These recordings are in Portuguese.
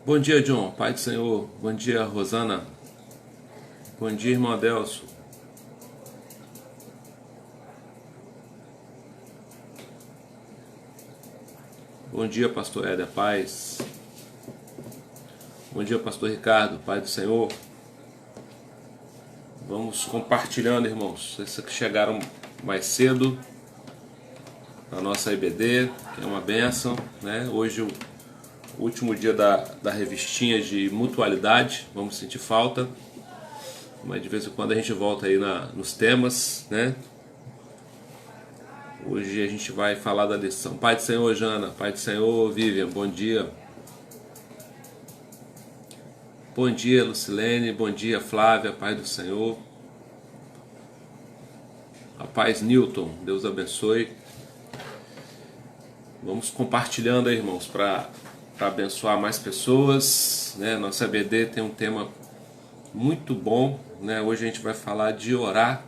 Bom dia, John. Pai do Senhor. Bom dia, Rosana. Bom dia, irmão Adelso. Bom dia, pastor Éder. Paz. Bom dia, pastor Ricardo. Pai do Senhor. Vamos compartilhando, irmãos. Esses que chegaram mais cedo na nossa IBD, que é uma bênção, né? Hoje o último dia da revistinha de mutualidade. Vamos sentir falta, mas de vez em quando a gente volta aí nos temas, né? Hoje a gente vai falar da lição. Pai do Senhor, Jana. Pai do Senhor, Vivian. Bom dia. Bom dia, Lucilene. Bom dia, Flávia. Pai do Senhor. A paz, Newton. Deus abençoe. Vamos compartilhando aí, irmãos, para abençoar mais pessoas, né? Nossa EBD tem um tema muito bom, né? Hoje a gente vai falar de orar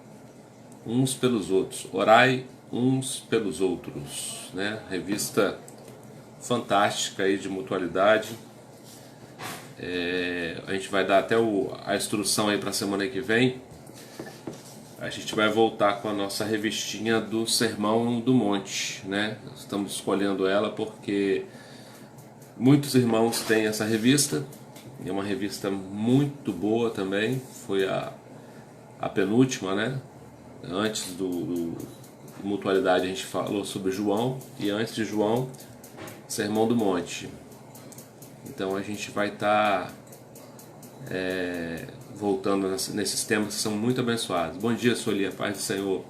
uns pelos outros. Orai uns pelos outros, né? Revista fantástica aí de mutualidade. A gente vai dar até a instrução aí para a semana que vem. A gente vai voltar com a nossa revistinha do Sermão do Monte, né? Estamos escolhendo ela porque muitos irmãos têm essa revista. É uma revista muito boa também. Foi a penúltima, né? Antes do Mutualidade a gente falou sobre João, e antes de João, Sermão do Monte. Então a gente vai estar voltando nesses temas que são muito abençoados. Bom dia, Solia, paz do Senhor.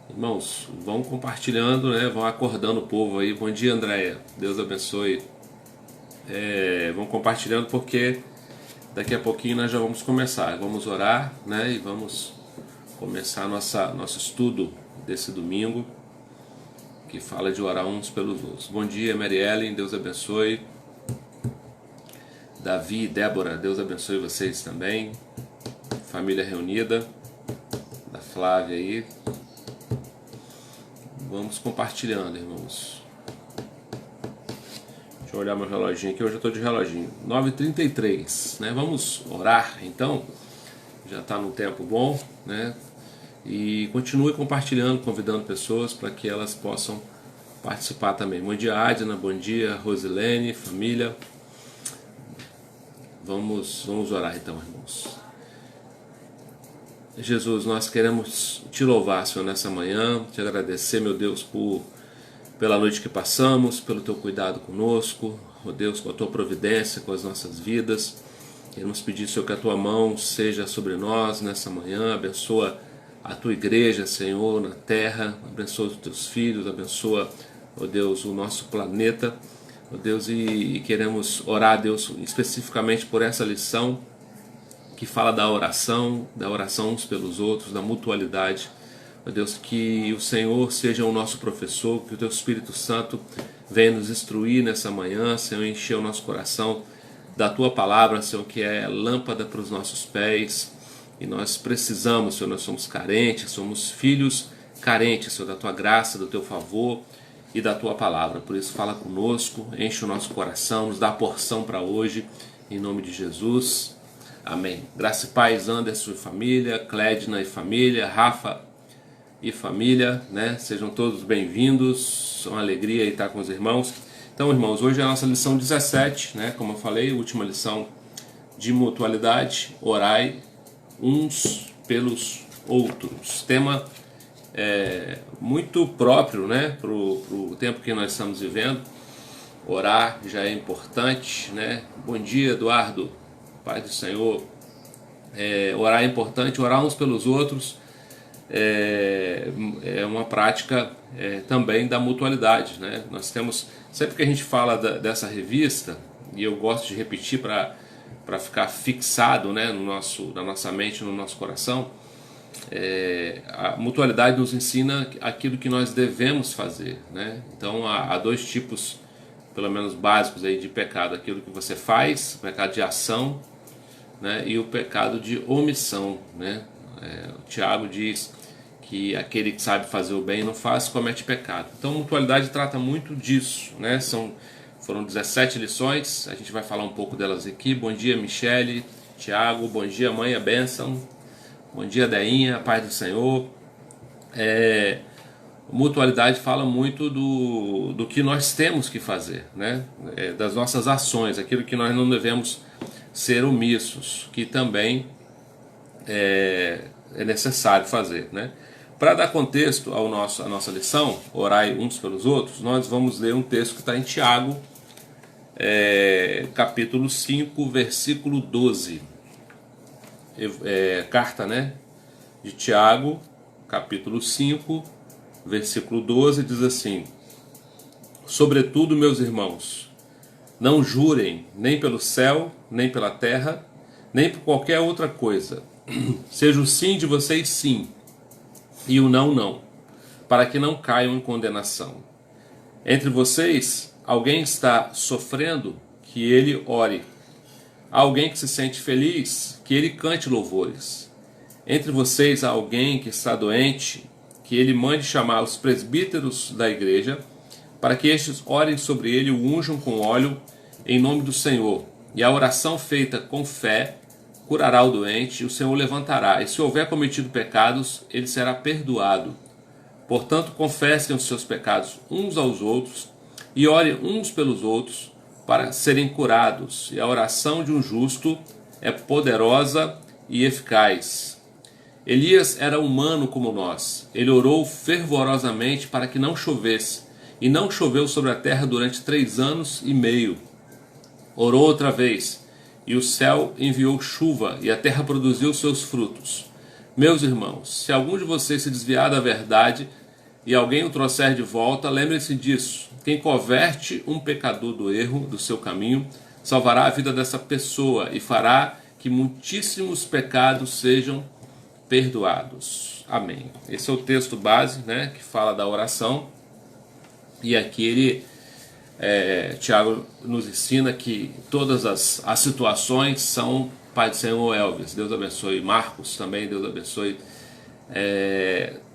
Irmãos, vão compartilhando, né? Vão acordando o povo aí. Bom dia, Andréia, Deus abençoe. Vão compartilhando porque daqui a pouquinho nós já vamos começar. Vamos orar, né? E vamos começar nosso estudo desse domingo, que fala de orar uns pelos outros. Bom dia, Mary Ellen, Deus abençoe. Davi e Débora, Deus abençoe vocês também. Família reunida, da Flávia aí. Vamos compartilhando, irmãos. Deixa eu olhar meu reloginho aqui, hoje eu estou de reloginho. 9h33, né? Vamos orar, então. Já está num tempo bom, né? E continue compartilhando, convidando pessoas para que elas possam participar também. Bom dia, Adna. Bom dia, Rosilene, família. Vamos orar então, irmãos. Jesus, nós queremos te louvar, Senhor, nessa manhã, te agradecer, meu Deus, pela noite que passamos, pelo teu cuidado conosco, ó Deus, com a tua providência, com as nossas vidas. Queremos pedir, Senhor, que a tua mão seja sobre nós nessa manhã, abençoa a tua igreja, Senhor, na terra, abençoa os teus filhos, abençoa, ó Deus, o nosso planeta. Ó Deus, e queremos orar, Deus, especificamente por essa lição que fala da oração uns pelos outros, da mutualidade. Ó Deus, que o Senhor seja o nosso professor, que o teu Espírito Santo venha nos instruir nessa manhã, Senhor, encher o nosso coração da tua palavra, Senhor, que é lâmpada para os nossos pés. E nós precisamos, Senhor, nós somos carentes, somos filhos carentes, Senhor, da tua graça, do teu favor e da tua palavra. Por isso fala conosco, enche o nosso coração, nos dá a porção para hoje, em nome de Jesus, amém. Graça e paz, Anderson e família, Clédina e família, Rafa e família, né? Sejam todos bem-vindos, é uma alegria estar com os irmãos. Então, irmãos, hoje é a nossa lição 17, né? Como eu falei, última lição de mutualidade, orai uns pelos outros. Tema muito próprio, né, para o tempo que nós estamos vivendo. Orar já é importante, né? Bom dia, Eduardo, Pai do Senhor. Orar é importante, orar uns pelos outros é uma prática também da mutualidade, né? Nós temos, sempre que a gente fala dessa revista, e eu gosto de repetir para ficar fixado, né, na nossa mente, no nosso coração, a mutualidade nos ensina aquilo que nós devemos fazer, né? Então há dois tipos, pelo menos básicos, aí, de pecado: aquilo que você faz, o pecado de ação, né, e o pecado de omissão, né? O Tiago diz que aquele que sabe fazer o bem e não faz, comete pecado. Então a mutualidade trata muito disso, né? Foram 17 lições, a gente vai falar um pouco delas aqui. Bom dia, Michele, Tiago, bom dia, mãe, a bênção. Bom dia, Deinha, a paz do Senhor. Mutualidade fala muito do que nós temos que fazer, né? Das nossas ações, aquilo que nós não devemos ser omissos, que também é necessário fazer, né? Para dar contexto à nossa lição, orai uns pelos outros, nós vamos ler um texto que está em Tiago, capítulo 5, versículo 12. Carta, né, de Tiago, capítulo 5, versículo 12, diz assim: sobretudo, meus irmãos, não jurem nem pelo céu, nem pela terra, nem por qualquer outra coisa. Seja o sim de vocês sim, e o não, não, para que não caiam em condenação. Entre vocês, alguém está sofrendo, que ele ore. Há alguém que se sente feliz, que ele cante louvores. Entre vocês há alguém que está doente, que ele mande chamar os presbíteros da igreja, para que estes orem sobre ele e o unjam com óleo em nome do Senhor. E a oração feita com fé curará o doente, e o Senhor levantará. E se houver cometido pecados, ele será perdoado. Portanto, confessem os seus pecados uns aos outros e orem uns pelos outros para serem curados. E a oração de um justo é poderosa e eficaz. Elias era humano como nós. Ele orou fervorosamente para que não chovesse, e não choveu sobre a terra durante 3 anos e meio. Orou outra vez, e o céu enviou chuva, e a terra produziu seus frutos. Meus irmãos, se algum de vocês se desviar da verdade e alguém o trouxer de volta, lembre-se disso. Quem converte um pecador do erro do seu caminho, salvará a vida dessa pessoa e fará que muitíssimos pecados sejam perdoados. Amém. Esse é o texto base, né, que fala da oração. E aqui Tiago nos ensina que todas as situações são Pai do Senhor. Elvis, Deus abençoe. Marcos também, Deus abençoe.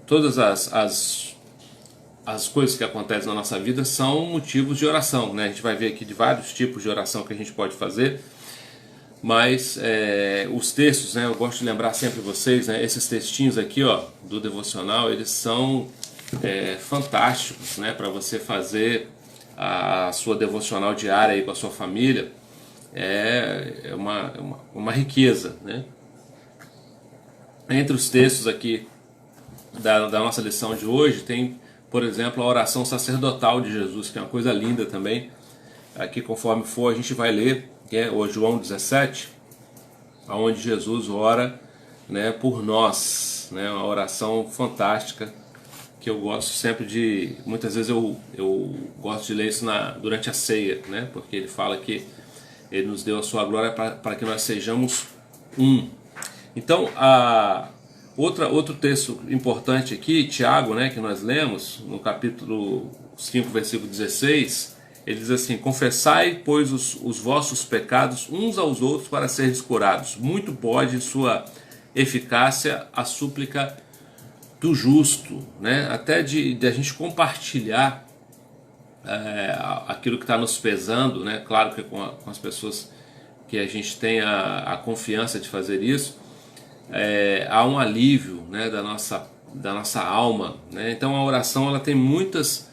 Todas as coisas que acontecem na nossa vida são motivos de oração, né? A gente vai ver aqui de vários tipos de oração que a gente pode fazer, mas os textos, né, eu gosto de lembrar sempre vocês, né, esses textinhos aqui, ó, do devocional, eles são fantásticos, né, para você fazer a sua devocional diária aí com a sua família. É uma riqueza, né? Entre os textos aqui da nossa lição de hoje tem, por exemplo, a oração sacerdotal de Jesus, que é uma coisa linda também. Aqui, conforme for, a gente vai ler, que é o João 17, onde Jesus ora, né, por nós, né, uma oração fantástica, que eu gosto sempre de... Muitas vezes eu gosto de ler isso durante a ceia, né, porque ele fala que ele nos deu a sua glória para que nós sejamos um. Então, outro texto importante aqui, Tiago, né, que nós lemos, no capítulo 5, versículo 16, ele diz assim: confessai, pois, os vossos pecados uns aos outros para seres curados. Muito pode sua eficácia a súplica do justo, né? Até de a gente compartilhar aquilo que está nos pesando, né? Claro que com as pessoas que a gente tem a confiança de fazer isso, há um alívio, né, da nossa alma, né? Então a oração ela tem muitas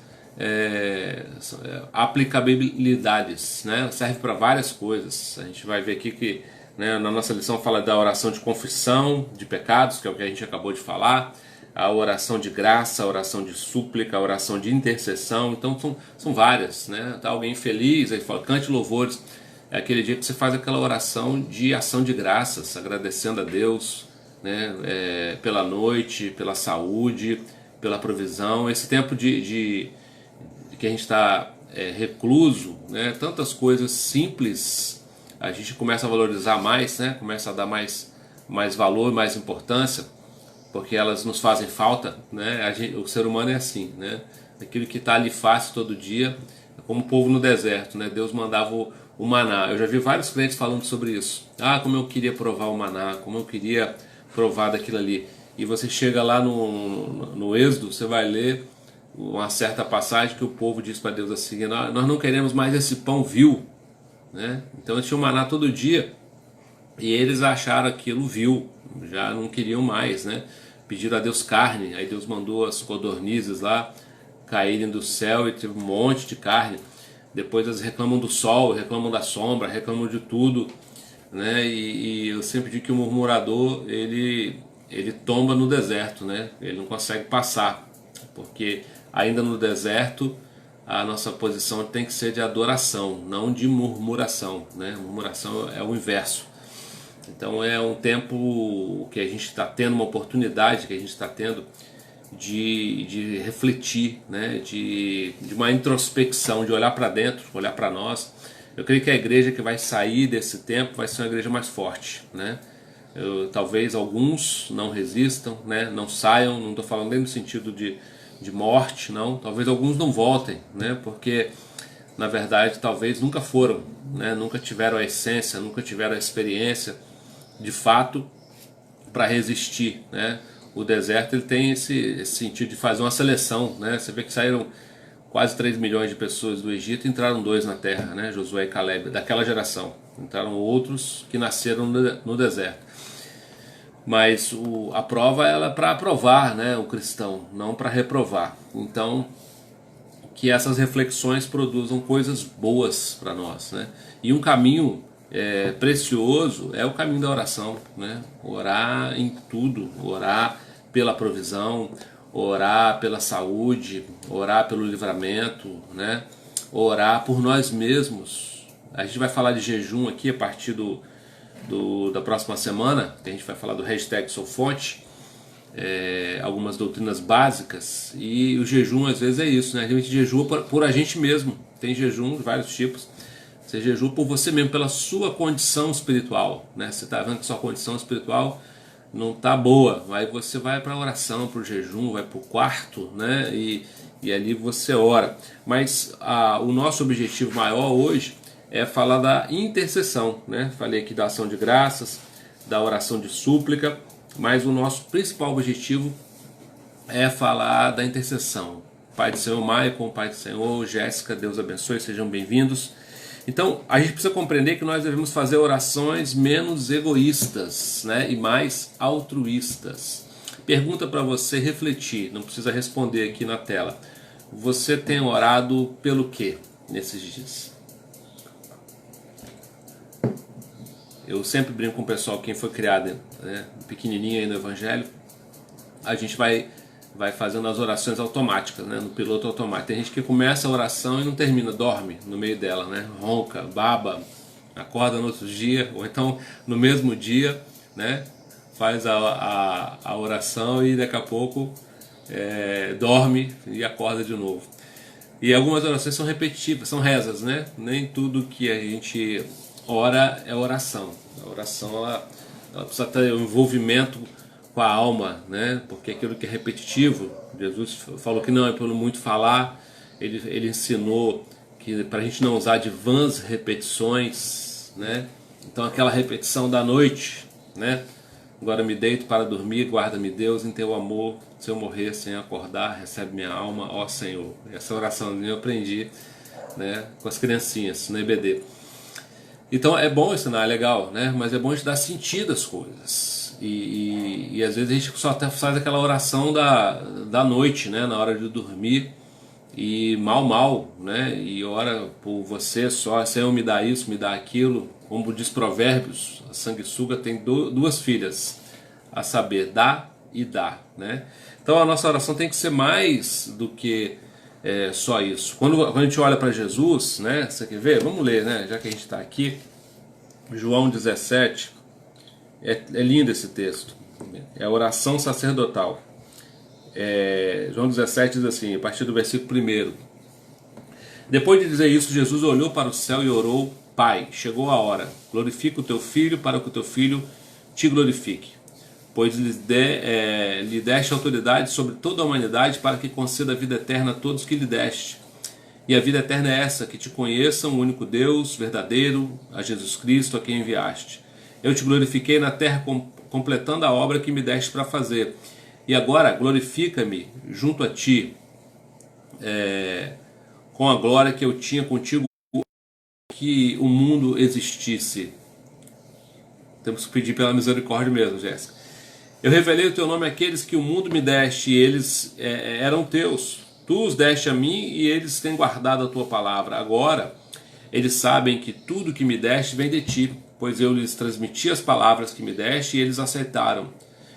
aplicabilidades, né? Serve para várias coisas. A gente vai ver aqui que, né, na nossa lição fala da oração de confissão de pecados, que é o que a gente acabou de falar, a oração de graça, a oração de súplica, a oração de intercessão. Então são várias, né? Tá alguém feliz, aí fala, cante louvores. É aquele dia que você faz aquela oração de ação de graças, agradecendo a Deus, né, pela noite, pela saúde, pela provisão. Esse tempo de que a gente está recluso, né, tantas coisas simples a gente começa a valorizar mais, né, começa a dar mais valor, mais importância, porque elas nos fazem falta, né? O ser humano é assim, né? Aquilo que está ali fácil todo dia, é como o povo no deserto, né? Deus mandava o maná. Eu já vi vários crentes falando sobre isso. Ah, como eu queria provar o maná, como eu queria provar daquilo ali. E você chega lá no Êxodo, você vai ler, uma certa passagem que o povo diz para Deus assim: nós não queremos mais esse pão vil, né? Então eles tinham maná todo dia e eles acharam aquilo vil, já não queriam mais, né? Pediram a Deus carne, aí Deus mandou as codornizes lá caírem do céu e teve um monte de carne. Depois eles reclamam do sol, reclamam da sombra, reclamam de tudo, né? E eu sempre digo que o murmurador ele tomba no deserto, né? Ele não consegue passar, porque ainda no deserto a nossa posição tem que ser de adoração, não de murmuração, né? Murmuração é o inverso. Então é um tempo que a gente está tendo, uma oportunidade que a gente está tendo de refletir, né? de uma introspecção, de olhar para dentro, olhar para nós. Eu creio que a igreja que vai sair desse tempo vai ser uma igreja mais forte, né? Talvez alguns não resistam, né? Não saiam, não estou falando nem no sentido de morte, não. Talvez alguns não voltem, né? Porque na verdade talvez nunca foram, né? Nunca tiveram a essência, nunca tiveram a experiência de fato para resistir, né? O deserto ele tem esse sentido de fazer uma seleção, né? Você vê que saíram quase 3 milhões de pessoas do Egito, entraram 2 na terra, né? Josué e Caleb, daquela geração. Entraram outros que nasceram no deserto. Mas a prova ela é para aprovar, né, o cristão, não para reprovar. Então, que essas reflexões produzam coisas boas para nós, né? E um caminho precioso é o caminho da oração, né? Orar em tudo, orar pela provisão, orar pela saúde, orar pelo livramento, né? Orar por nós mesmos. A gente vai falar de jejum aqui a partir da próxima semana, que a gente vai falar do hashtag SouFonte, algumas doutrinas básicas, e o jejum às vezes é isso, né? A gente jejua por a gente mesmo, tem jejum de vários tipos. Você jejua por você mesmo, pela sua condição espiritual, né? Você está vendo que sua condição espiritual não está boa, aí você vai para a oração, para o jejum, vai para o quarto, né? E ali você ora. Mas o nosso objetivo maior hoje é falar da intercessão, né? Falei aqui da ação de graças, da oração de súplica, mas o nosso principal objetivo é falar da intercessão. Pai do Senhor Maicon, Pai do Senhor Jéssica, Deus abençoe, sejam bem-vindos. Então, a gente precisa compreender que nós devemos fazer orações menos egoístas, né, e mais altruístas. Pergunta para você refletir, não precisa responder aqui na tela. Você tem orado pelo quê nesses dias? Eu sempre brinco com o pessoal, quem foi criado, né, pequenininho aí no Evangelho, a gente vai fazendo as orações automáticas, né, no piloto automático. Tem gente que começa a oração e não termina, dorme no meio dela, né, ronca, baba, acorda no outro dia, ou então no mesmo dia, né, faz a oração e daqui a pouco dorme e acorda de novo. E algumas orações são repetitivas, são rezas, né? Nem tudo que a gente ora é oração. A oração ela precisa ter um envolvimento com a alma, né? Porque aquilo que é repetitivo, Jesus falou que não é pelo muito falar, ele ensinou que para a gente não usar de vãs repetições, né? Então aquela repetição da noite, né? Agora me deito para dormir, guarda-me Deus em teu amor, se eu morrer sem acordar, recebe minha alma, ó Senhor. Essa oração eu aprendi, né, com as criancinhas no EBD. Então é bom ensinar, é legal, né? Mas é bom a gente dar sentido às coisas. E às vezes a gente só faz aquela oração da noite, né, na hora de dormir, e mal, né? E ora por você só, Senhor, me dá isso, me dá aquilo. Como diz Provérbios, a sanguessuga tem duas filhas, a saber, dá e dá, né? Então a nossa oração tem que ser mais do que só isso. Quando a gente olha para Jesus, né? Você quer ver? Vamos ler, né? Já que a gente está aqui, João 17, é lindo esse texto, é a oração sacerdotal. João 17 diz assim, a partir do versículo 1: Depois de dizer isso, Jesus olhou para o céu e orou: Pai, chegou a hora, glorifica o teu filho para que o teu filho te glorifique, pois lhe deste autoridade sobre toda a humanidade para que conceda a vida eterna a todos que lhe deste. E a vida eterna é essa, que te conheçam, o único Deus verdadeiro, a Jesus Cristo, a quem enviaste. Eu te glorifiquei na terra completando a obra que me deste para fazer. E agora glorifica-me junto a ti, com a glória que eu tinha contigo, que o mundo existisse. Temos que pedir pela misericórdia mesmo, Jéssica. Eu revelei o teu nome àqueles que o mundo me deste, e eles eram teus. Tu os deste a mim, e eles têm guardado a tua palavra. Agora, eles sabem que tudo que me deste vem de ti, pois eu lhes transmiti as palavras que me deste, e eles aceitaram.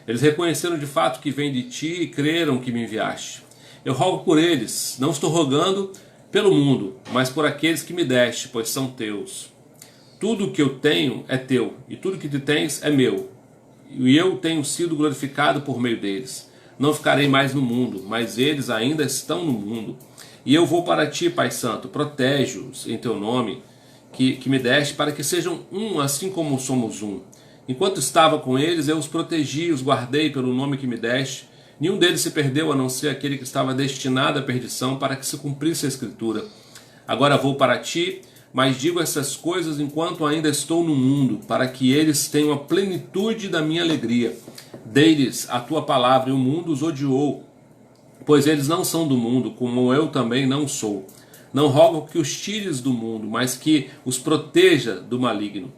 Eles reconheceram de fato que vem de ti e creram que me enviaste. Eu rogo por eles, não estou rogando pelo mundo, mas por aqueles que me deste, pois são teus. Tudo o que eu tenho é teu, e tudo que tu tens é meu. E eu tenho sido glorificado por meio deles. Não ficarei mais no mundo, mas eles ainda estão no mundo. E eu vou para ti, Pai Santo, protege-os em teu nome, que me deste, para que sejam um, assim como somos um. Enquanto estava com eles, eu os protegi, os guardei pelo nome que me deste. Nenhum deles se perdeu, a não ser aquele que estava destinado à perdição, para que se cumprisse a Escritura. Agora vou para ti, mas digo essas coisas enquanto ainda estou no mundo, para que eles tenham a plenitude da minha alegria. Dei-lhes a tua palavra, e o mundo os odiou, pois eles não são do mundo, como eu também não sou. Não rogo que os tires do mundo, mas que os proteja do maligno.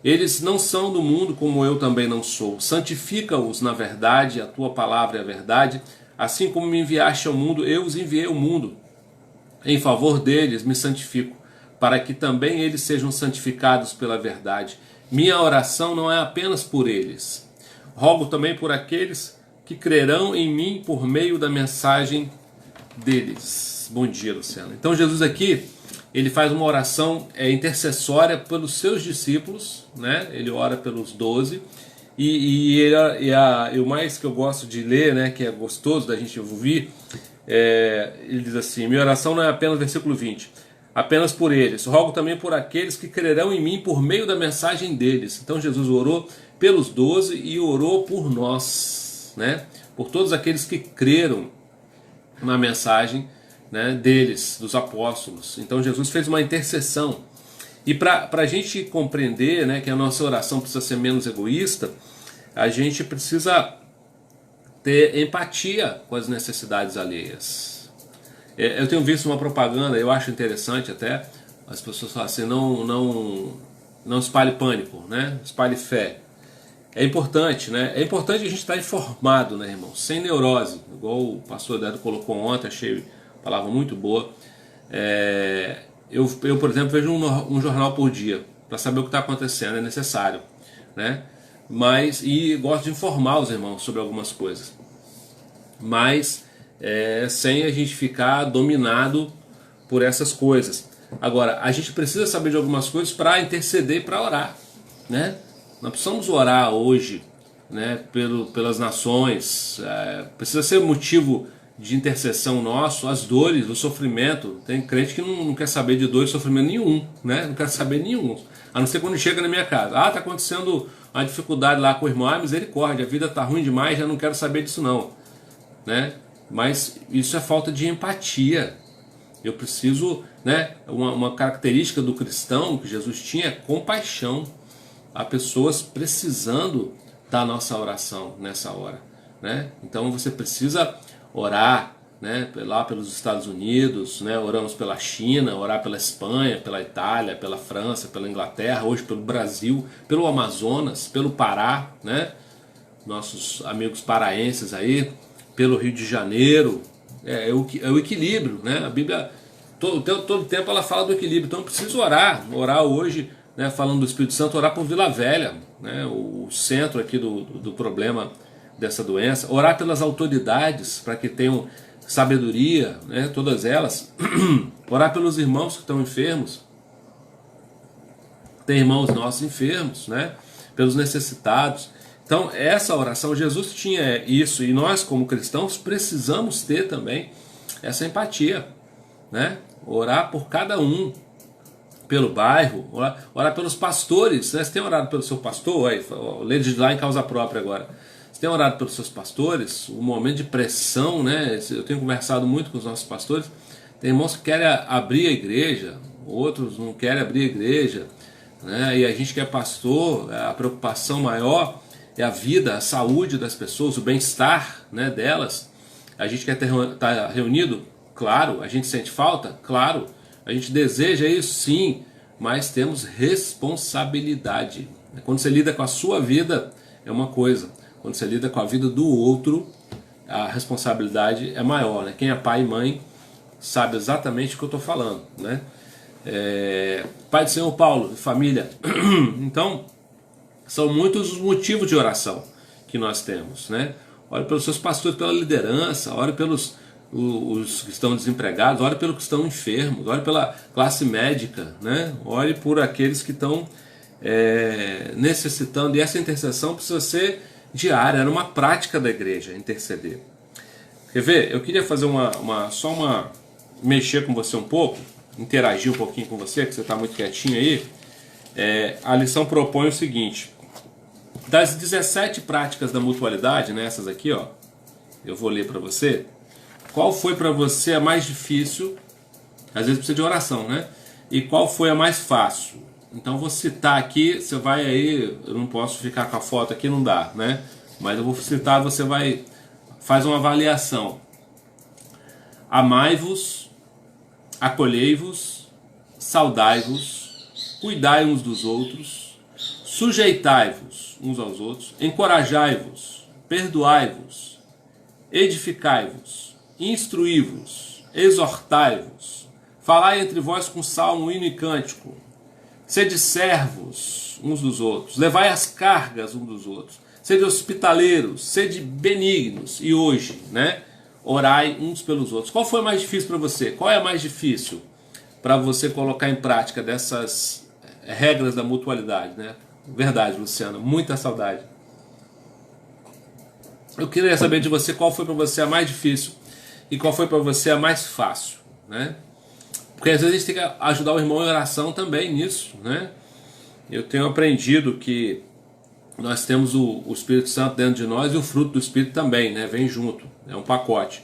Eles não são do mundo, como eu também não sou. Santifica-os na verdade, a tua palavra é a verdade. Assim como me enviaste ao mundo, eu os enviei ao mundo. Em favor deles me santifico, para que também eles sejam santificados pela verdade. Minha oração não é apenas por eles. Rogo também por aqueles que crerão em mim por meio da mensagem deles. Bom dia, Luciana. Então Jesus aqui, ele faz uma oração intercessória pelos seus discípulos, né? Ele ora pelos 12, e o mais que eu gosto de ler, né, que é gostoso da gente ouvir, ele diz assim: minha oração não é apenas, versículo 20, apenas por eles, rogo também por aqueles que crerão em mim por meio da mensagem deles. Então Jesus orou pelos 12 e orou por nós, né? Por todos aqueles que creram na mensagem, né, deles, dos apóstolos. Então Jesus fez uma intercessão. E para a gente compreender, né, que a nossa oração precisa ser menos egoísta, a gente precisa ter empatia com as necessidades alheias. Eu tenho visto uma propaganda, eu acho interessante até, as pessoas falam assim: não espalhe pânico, né? Espalhe fé. É importante, né? É importante a gente estar informado, né, irmão? Sem neurose, igual o pastor Eduardo colocou ontem, achei a palavra muito boa. Eu, por exemplo, vejo um jornal por dia para saber o que está acontecendo, é necessário, né? E gosto de informar os irmãos sobre algumas coisas, mas sem a gente ficar dominado por essas coisas. Agora, a gente precisa saber de algumas coisas para interceder e para orar, né? Nós precisamos orar hoje, né, pelas nações. Precisa ser motivo de intercessão nosso as dores, o sofrimento. Tem crente que não quer saber de dor e sofrimento nenhum, né? Não quer saber nenhum, a não ser quando chega na minha casa. Está acontecendo uma dificuldade lá com o irmão, misericórdia, a vida está ruim demais, já não quero saber disso não, né? Mas isso é falta de empatia. Eu preciso, né, uma característica do cristão que Jesus tinha é compaixão. Há pessoas precisando da nossa oração nessa hora, né? Então você precisa orar, né, lá pelos Estados Unidos, né? Oramos pela China, orar pela Espanha, pela Itália, pela França, pela Inglaterra, hoje pelo Brasil, pelo Amazonas, pelo Pará, né? Nossos amigos paraenses aí, pelo Rio de Janeiro. É o equilíbrio, né? A Bíblia todo tempo ela fala do equilíbrio, então eu preciso orar hoje, né, falando do Espírito Santo, orar por Vila Velha, né, o centro aqui do problema dessa doença, orar pelas autoridades para que tenham sabedoria, né, todas elas, orar pelos irmãos que estão enfermos, tem irmãos nossos enfermos, né, pelos necessitados. Então essa oração, Jesus tinha isso, e nós como cristãos precisamos ter também essa empatia, né, orar por cada um, pelo bairro, orar pelos pastores, né? Você tem orado pelo seu pastor? Aí, legislar em causa própria agora. Você tem orado pelos seus pastores? Um momento de pressão, né? Eu tenho conversado muito com os nossos pastores. Tem irmãos que querem abrir a igreja, outros não querem abrir a igreja, né? E a gente que é pastor, a preocupação maior é a vida, a saúde das pessoas, o bem-estar, né, delas. A gente quer estar reunido, Claro. A gente sente falta? Claro. A gente deseja isso? Sim. Mas temos responsabilidade. Quando você lida com a sua vida, é uma coisa. Quando você lida com a vida do outro, a responsabilidade é maior, né? Quem é pai e mãe sabe exatamente o que eu estou falando, né? Pai do Senhor Paulo, família. Então, são muitos os motivos de oração que nós temos, né? Ore pelos seus pastores, pela liderança, ore pelos os que estão desempregados, ore pelos que estão enfermos, ore pela classe médica, né? Ore por aqueles que estão necessitando. E essa intercessão precisa ser diária, era uma prática da igreja interceder. Quer ver? Eu queria fazer mexer com você um pouco, interagir um pouquinho com você, que você está muito quietinho aí. A lição propõe o seguinte: das 17 práticas da mutualidade, né, essas aqui, ó, eu vou ler para você. Qual foi para você a mais difícil? Às vezes precisa de oração, né? E qual foi a mais fácil? Então vou citar aqui, você vai aí, eu não posso ficar com a foto aqui, não dá, né? Mas eu vou citar, você faz uma avaliação. Amai-vos, acolhei-vos, saudai-vos, cuidai uns dos outros, sujeitai-vos uns aos outros, encorajai-vos, perdoai-vos, edificai-vos, instruí-vos, exortai-vos, falai entre vós com salmo, hino e cântico, sede servos uns dos outros, levai as cargas uns dos outros, sede hospitaleiros, sede benignos, e hoje, né, orai uns pelos outros. Qual foi mais difícil para você? Qual é a mais difícil para você colocar em prática dessas regras da mutualidade, né? Verdade, Luciana, muita saudade. Eu queria saber de você qual foi para você a mais difícil e qual foi para você a mais fácil, né? Porque às vezes a gente tem que ajudar o irmão em oração também nisso, né? Eu tenho aprendido que nós temos o Espírito Santo dentro de nós e o fruto do Espírito também, né? Vem junto, é um pacote.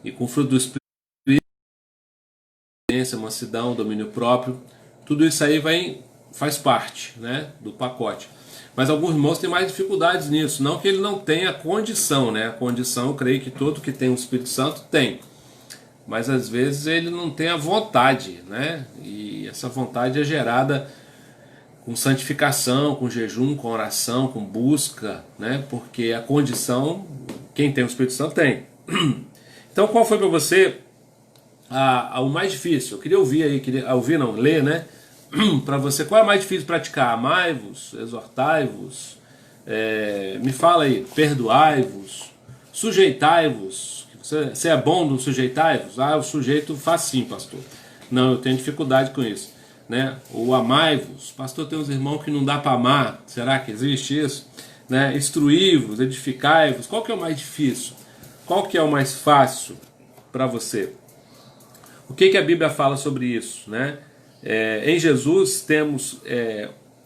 E com o fruto do Espírito, mansidão, domínio próprio, tudo isso aí faz parte, né, do pacote. Mas alguns irmãos têm mais dificuldades nisso, não que ele não tenha condição, né? A condição, eu creio que todo que tem o Espírito Santo tem. Mas às vezes ele não tem a vontade, né? E essa vontade é gerada com santificação, com jejum, com oração, com busca, né? Porque a condição, quem tem o Espírito Santo tem. Então qual foi para você o mais difícil? Eu queria ouvir aí, ler, né? Para você, qual é mais difícil praticar? Amai-vos, exortai-vos, me fala aí, perdoai-vos, sujeitai-vos. Você é bom no sujeitai-vos? O sujeito faz sim, pastor. Não, eu tenho dificuldade com isso, né? O amai-vos, pastor, tem uns irmãos que não dá para amar, será que existe isso? Né? Instruí-vos, edificai-vos, qual que é o mais difícil? Qual que é o mais fácil para você? O que a Bíblia fala sobre isso, né? Em Jesus temos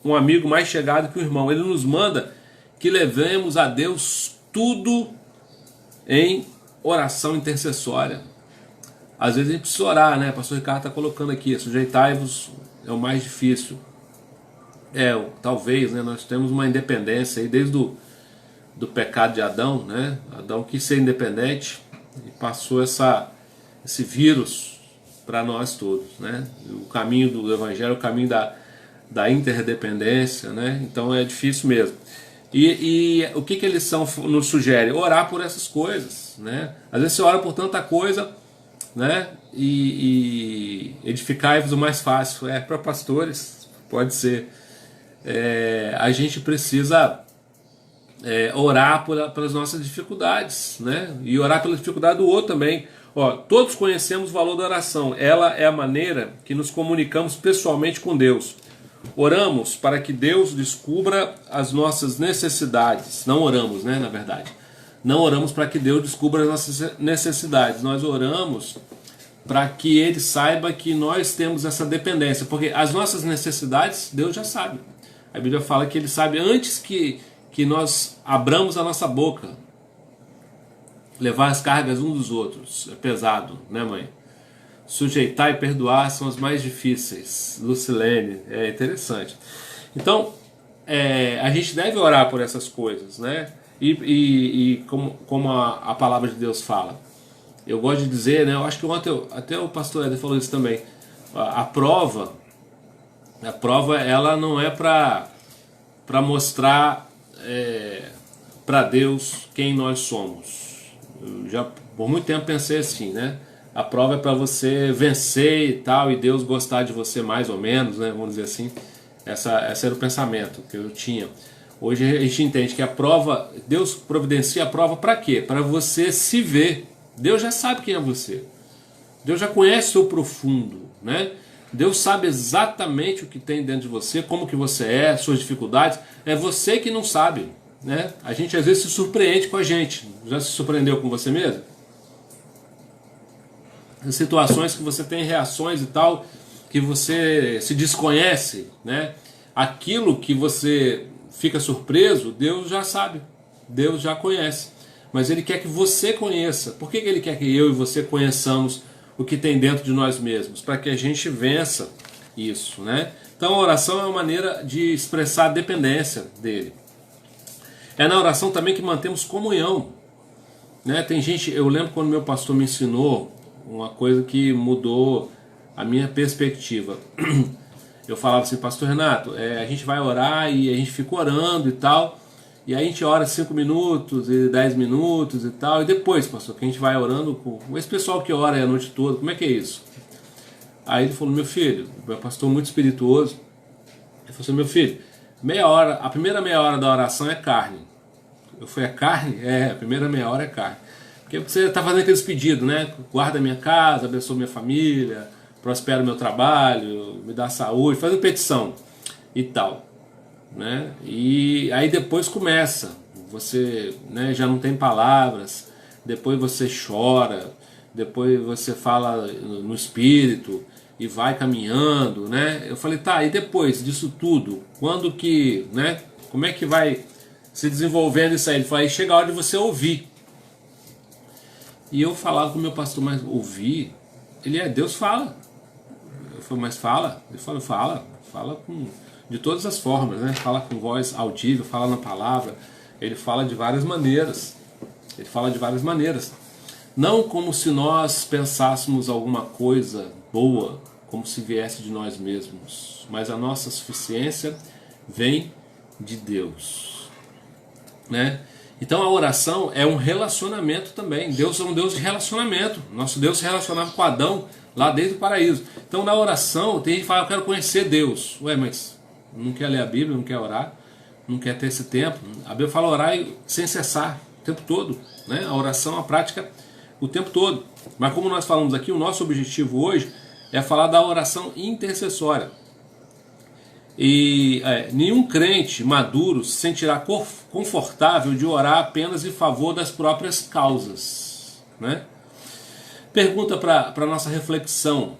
um amigo mais chegado que o irmão. Ele nos manda que levemos a Deus tudo em oração intercessória. Às vezes a gente precisa orar, né? O pastor Ricardo está colocando aqui, sujeitai-vos é o mais difícil. Talvez, né? Nós temos uma independência aí desde do pecado de Adão, né? Adão quis ser independente e passou esse vírus para nós todos, né? O caminho do Evangelho é o caminho da interdependência, né? Então é difícil mesmo. E o que a lição nos sugere? Orar por essas coisas, né? Às vezes você ora por tanta coisa, né? E edificai-vos o mais fácil. Para pastores, pode ser. A gente precisa orar pelas nossas dificuldades, né? E orar pela dificuldade do outro também. Todos conhecemos o valor da oração. Ela é a maneira que nos comunicamos pessoalmente com Deus. Oramos para que Deus descubra as nossas necessidades. Não oramos, né, na verdade. Não oramos para que Deus descubra as nossas necessidades. Nós oramos para que Ele saiba que nós temos essa dependência. Porque as nossas necessidades, Deus já sabe. A Bíblia fala que Ele sabe antes que nós abramos a nossa boca. Levar as cargas uns dos outros. É pesado, né, mãe? Sujeitar e perdoar são as mais difíceis. Lucilene, é interessante. Então, a gente deve orar por essas coisas, né? E como a palavra de Deus fala, eu gosto de dizer, né, eu acho que ontem até o pastor Éder falou isso também, a prova ela não é para mostrar para Deus quem nós somos. Eu já por muito tempo pensei assim, né? A prova é para você vencer e tal, e Deus gostar de você mais ou menos, né? Vamos dizer assim. Esse era o pensamento que eu tinha. Hoje a gente entende que a prova, Deus providencia a prova para quê? Para você se ver. Deus já sabe quem é você. Deus já conhece o seu profundo, né? Deus sabe exatamente o que tem dentro de você, como que você é, suas dificuldades. É você que não sabe, né? A gente às vezes se surpreende com a gente. Já se surpreendeu com você mesmo? Em situações que você tem reações e tal, que você se desconhece, né? Aquilo que você fica surpreso, Deus já sabe, Deus já conhece. Mas Ele quer que você conheça. Por que Ele quer que eu e você conheçamos o que tem dentro de nós mesmos? Para que a gente vença isso, né? Então a oração é uma maneira de expressar a dependência dEle. É na oração também que mantemos comunhão, né? Tem gente, eu lembro quando meu pastor me ensinou uma coisa que mudou a minha perspectiva. Eu falava assim, pastor Renato, a gente vai orar e a gente fica orando e tal, e aí a gente ora 5 minutos e 10 minutos e tal, e depois, pastor, que a gente vai orando com esse pessoal que ora a noite toda, como é que é isso? Aí ele falou, meu filho, meu pastor muito espirituoso, ele falou assim, meu filho, meia hora, a primeira meia hora da oração é carne. Eu falei, é carne? A primeira meia hora é carne. Porque você está fazendo aqueles pedidos, né? Guarda minha casa, abençoa minha família, prospera o meu trabalho, me dá saúde, fazendo petição e tal, né? E aí depois começa, você, né, já não tem palavras, depois você chora, depois você fala no espírito e vai caminhando, né? Eu falei, tá, e depois disso tudo, quando que, né? Como é que vai se desenvolvendo isso aí? Ele falou, aí chega a hora de você ouvir. E eu falava com o meu pastor, mas ouvir? Ele Deus fala. Eu falei, mas fala? Ele falou, fala de todas as formas, né? Fala com voz audível, fala na palavra. Ele fala de várias maneiras. Não como se nós pensássemos alguma coisa boa, como se viesse de nós mesmos, mas a nossa suficiência vem de Deus, né? Então a oração é um relacionamento também. Deus é um Deus de relacionamento. Nosso Deus se relacionava com Adão lá desde o paraíso. Então na oração tem gente que fala, eu quero conhecer Deus. Ué, mas não quer ler a Bíblia, não quer orar, não quer ter esse tempo. A Bíblia fala orar sem cessar, o tempo todo, né? A oração é uma prática o tempo todo. Mas como nós falamos aqui, o nosso objetivo hoje é falar da oração intercessória. E nenhum crente maduro se sentirá confortável de orar apenas em favor das próprias causas, né? Pergunta para a nossa reflexão: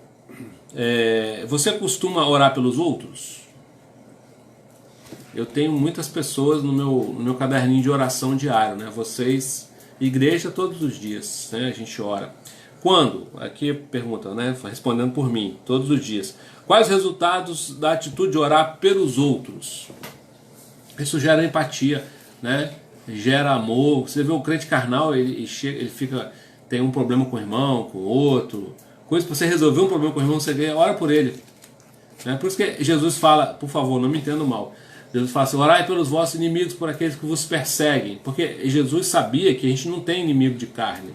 você costuma orar pelos outros? Eu tenho muitas pessoas no meu caderninho de oração diário, né? Vocês, igreja, todos os dias, né? A gente ora. Quando? Aqui pergunta, né? Respondendo por mim, todos os dias. Quais os resultados da atitude de orar pelos outros? Isso gera empatia, né? Gera amor. Você vê o crente carnal, ele fica, tem um problema com o irmão, com o outro. Coisa que você resolveu um problema com o irmão, você ora por ele, né? Por isso que Jesus fala, por favor, não me entendam mal. Jesus fala assim, orai pelos vossos inimigos, por aqueles que vos perseguem. Porque Jesus sabia que a gente não tem inimigo de carne,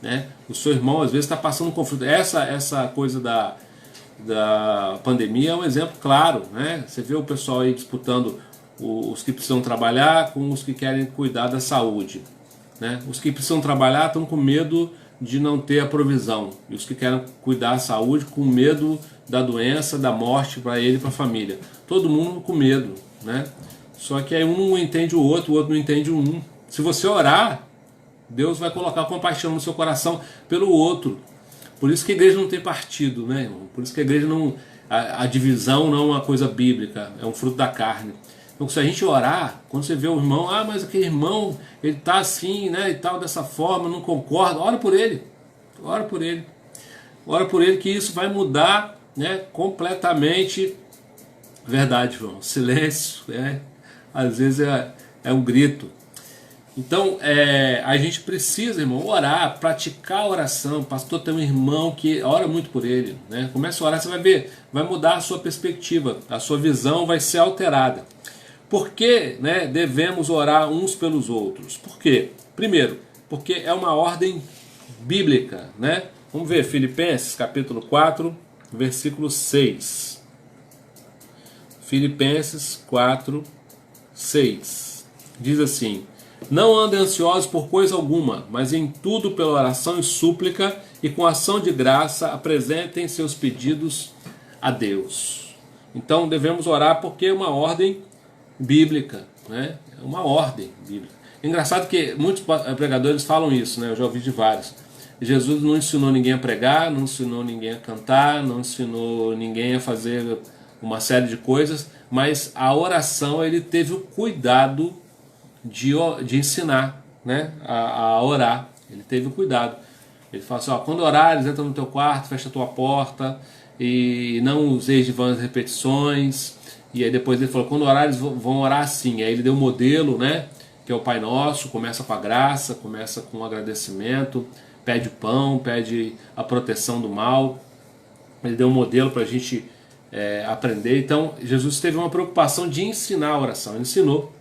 né? O seu irmão às vezes está passando um conflito. Essa coisa da pandemia é um exemplo claro, né? Você vê o pessoal aí disputando os que precisam trabalhar com os que querem cuidar da saúde, né? Os que precisam trabalhar estão com medo de não ter a provisão, e os que querem cuidar da saúde com medo da doença, da morte para ele e para a família. Todo mundo com medo, né? Só que aí um não entende o outro não entende um. Se você orar, Deus vai colocar compaixão no seu coração pelo outro. Por isso que a igreja não tem partido, né, irmão? Por isso que a igreja não... A divisão não é uma coisa bíblica, é um fruto da carne. Então se a gente orar, quando você vê o irmão, mas aquele irmão, ele está assim, né, e tal, dessa forma, não concorda, ora por ele. Ora por ele. Ora por ele, que isso vai mudar, né, completamente. Verdade, irmão. Silêncio, às vezes é um grito. Então, a gente precisa, irmão, orar, praticar a oração. O pastor tem um irmão que ora muito por ele, né? Começa a orar, você vai ver, vai mudar a sua perspectiva, a sua visão vai ser alterada. Por que, né, devemos orar uns pelos outros? Por quê? Primeiro, porque é uma ordem bíblica, né? Vamos ver, Filipenses capítulo 4, versículo 6. Filipenses 4, 6. Diz assim: não andem ansiosos por coisa alguma, mas em tudo pela oração e súplica e com ação de graça apresentem seus pedidos a Deus. Então devemos orar porque é uma ordem bíblica, né? É uma ordem bíblica. Engraçado que muitos pregadores falam isso, né? Eu já ouvi de vários. Jesus não ensinou ninguém a pregar, não ensinou ninguém a cantar, não ensinou ninguém a fazer uma série de coisas, mas a oração ele teve o cuidado de ensinar, né, a orar. Ele teve o cuidado. Ele fala assim, ó, quando orares, entra no teu quarto, fecha a tua porta e não useis de vãs repetições. E aí depois ele falou, quando orares vão orar assim. Aí ele deu um modelo, né, que é o Pai Nosso, começa com a graça, começa com o agradecimento, pede o pão, pede a proteção do mal. Ele deu um modelo para a gente aprender. Então Jesus teve uma preocupação de ensinar a oração. Ele ensinou,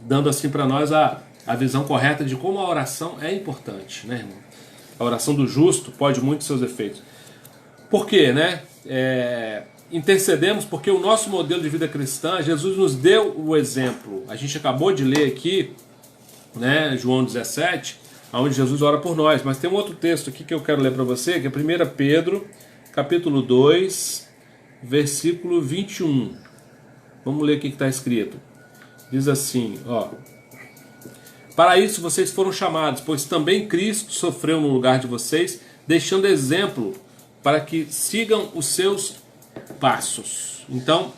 dando assim para nós a visão correta de como a oração é importante, né, irmão? A oração do justo pode muito seus efeitos. Por quê, né? Intercedemos porque o nosso modelo de vida cristã, Jesus nos deu o exemplo. A gente acabou de ler aqui, né, João 17, onde Jesus ora por nós. Mas tem um outro texto aqui que eu quero ler para você, que é 1 Pedro, capítulo 2, versículo 21. Vamos ler o que está escrito. Diz assim, ó: para isso vocês foram chamados, pois também Cristo sofreu no lugar de vocês, deixando exemplo para que sigam os seus passos. Então,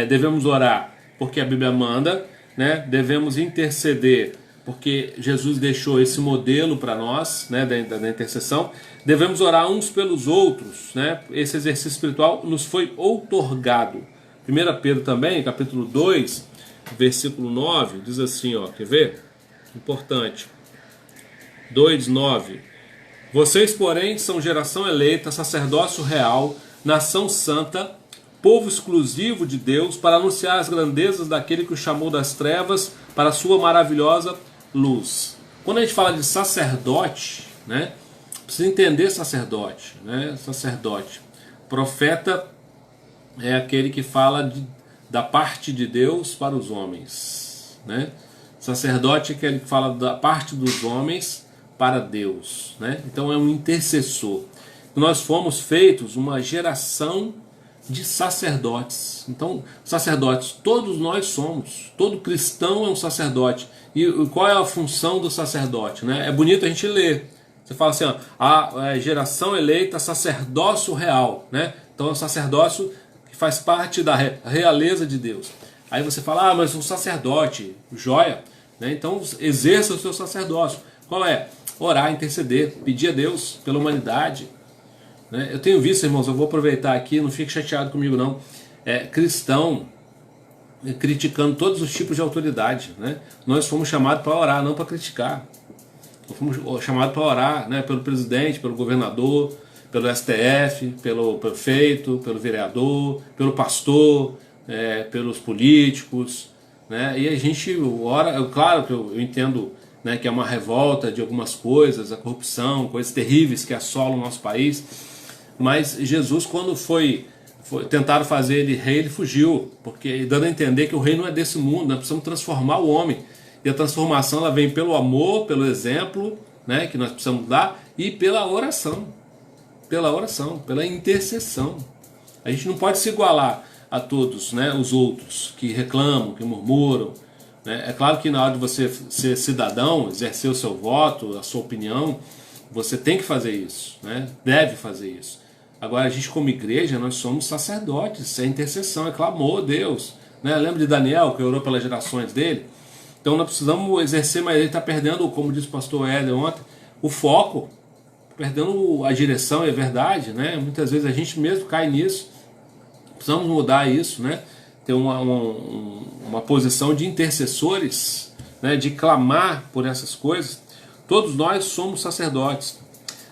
devemos orar porque a Bíblia manda, né? Devemos interceder porque Jesus deixou esse modelo para nós, né, da intercessão. Devemos orar uns pelos outros, né? Esse exercício espiritual nos foi outorgado. 1 Pedro também, capítulo 2, versículo 9, diz assim, ó, quer ver? Importante. 2:9. Vocês, porém, são geração eleita, sacerdócio real, nação santa, povo exclusivo de Deus, para anunciar as grandezas daquele que o chamou das trevas para a sua maravilhosa luz. Quando a gente fala de sacerdote, né, precisa entender sacerdote, né? Sacerdote. Profeta é aquele que fala da parte de Deus para os homens, né? Sacerdote é aquele que fala da parte dos homens para Deus, né? Então é um intercessor. Nós fomos feitos uma geração de sacerdotes. Então, sacerdotes, todos nós somos. Todo cristão é um sacerdote. E qual é a função do sacerdote, né? É bonito a gente ler. Você fala assim, ó, a geração eleita, sacerdócio real, né? Então é um sacerdócio que faz parte da realeza de Deus. Aí você fala, mas um sacerdote, joia, né? Então exerça o seu sacerdócio. Qual é? Orar, interceder, pedir a Deus pela humanidade, né? Eu tenho visto, irmãos, eu vou aproveitar aqui, não fique chateado comigo não, cristão criticando todos os tipos de autoridade, né? Nós fomos chamados para orar, não para criticar. Nós fomos chamados para orar, né, pelo presidente, pelo governador, pelo STF, pelo prefeito, pelo vereador, pelo pastor, pelos políticos, né? E a gente ora, claro que eu entendo, né, que é uma revolta de algumas coisas, a corrupção, coisas terríveis que assolam o nosso país, mas Jesus, quando tentaram fazer ele rei, ele fugiu, porque dando a entender que o rei não é desse mundo, nós precisamos transformar o homem, e a transformação ela vem pelo amor, pelo exemplo, né, que nós precisamos dar, e pela oração, pela intercessão. A gente não pode se igualar a todos, né, os outros que reclamam, que murmuram, né? É claro que na hora de você ser cidadão, exercer o seu voto, a sua opinião, você tem que fazer isso, né? Deve fazer isso. Agora a gente como igreja, nós somos sacerdotes, é intercessão, é clamor a Deus, né? Lembra de Daniel, que orou pelas gerações dele? Então nós precisamos exercer, mas ele está perdendo, como disse o pastor Éder ontem, o foco, perdendo a direção, é verdade, né? Muitas vezes a gente mesmo cai nisso, precisamos mudar isso, né? ter uma posição de intercessores, né, de clamar por essas coisas. Todos nós somos sacerdotes,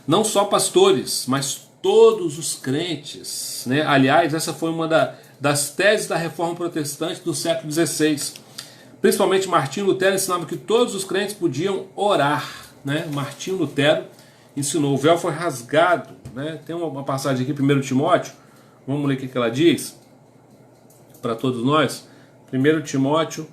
não só pastores, mas todos os crentes, né? Aliás, essa foi uma das teses da Reforma Protestante do século XVI. Principalmente Martinho Lutero ensinava que todos os crentes podiam orar, né? Martinho Lutero ensinou, o véu foi rasgado, né? Tem uma passagem aqui, 1 Timóteo, vamos ler o que ela diz para todos nós. 1 Timóteo,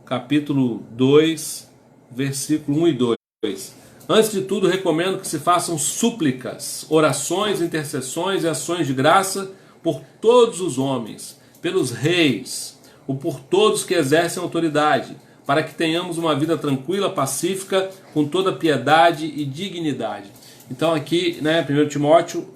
capítulo 2, versículo 1 e 2. Antes de tudo, recomendo que se façam súplicas, orações, intercessões e ações de graça por todos os homens, pelos reis, ou por todos que exercem autoridade, para que tenhamos uma vida tranquila, pacífica, com toda piedade e dignidade. Então aqui, né, 1 Timóteo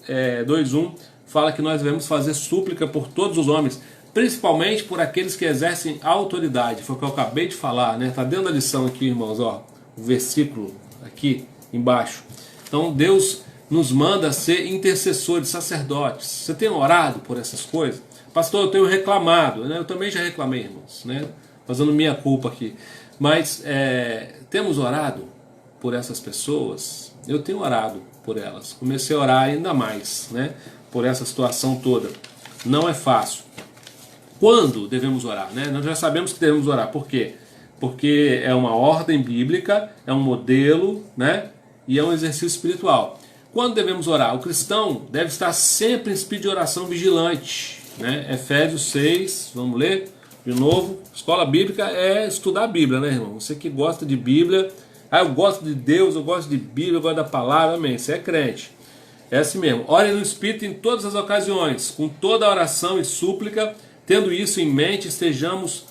2:1 fala que nós devemos fazer súplica por todos os homens, principalmente por aqueles que exercem autoridade. Foi o que eu acabei de falar, né? Está dentro da lição aqui, irmãos, ó, o versículo aqui embaixo. Então Deus nos manda ser intercessores, sacerdotes. Você tem orado por essas coisas? Pastor, eu tenho reclamado, né? Eu também já reclamei, irmãos, né? Fazendo minha culpa aqui. Mas temos orado por essas pessoas? Eu tenho orado por elas. Comecei a orar ainda mais, né? Por essa situação toda. Não é fácil. Quando devemos orar, né? Nós já sabemos que devemos orar. Por quê? Porque é uma ordem bíblica, é um modelo, né? E é um exercício espiritual. Quando devemos orar? O cristão deve estar sempre em espírito de oração vigilante, né? Efésios 6, vamos ler de novo. Escola bíblica é estudar a Bíblia, né, irmão? Você que gosta de Bíblia, eu gosto de Deus, eu gosto de Bíblia, eu gosto da palavra, amém. Você é crente. É assim mesmo. Ore no Espírito em todas as ocasiões, com toda oração e súplica. Tendo isso em mente, estejamos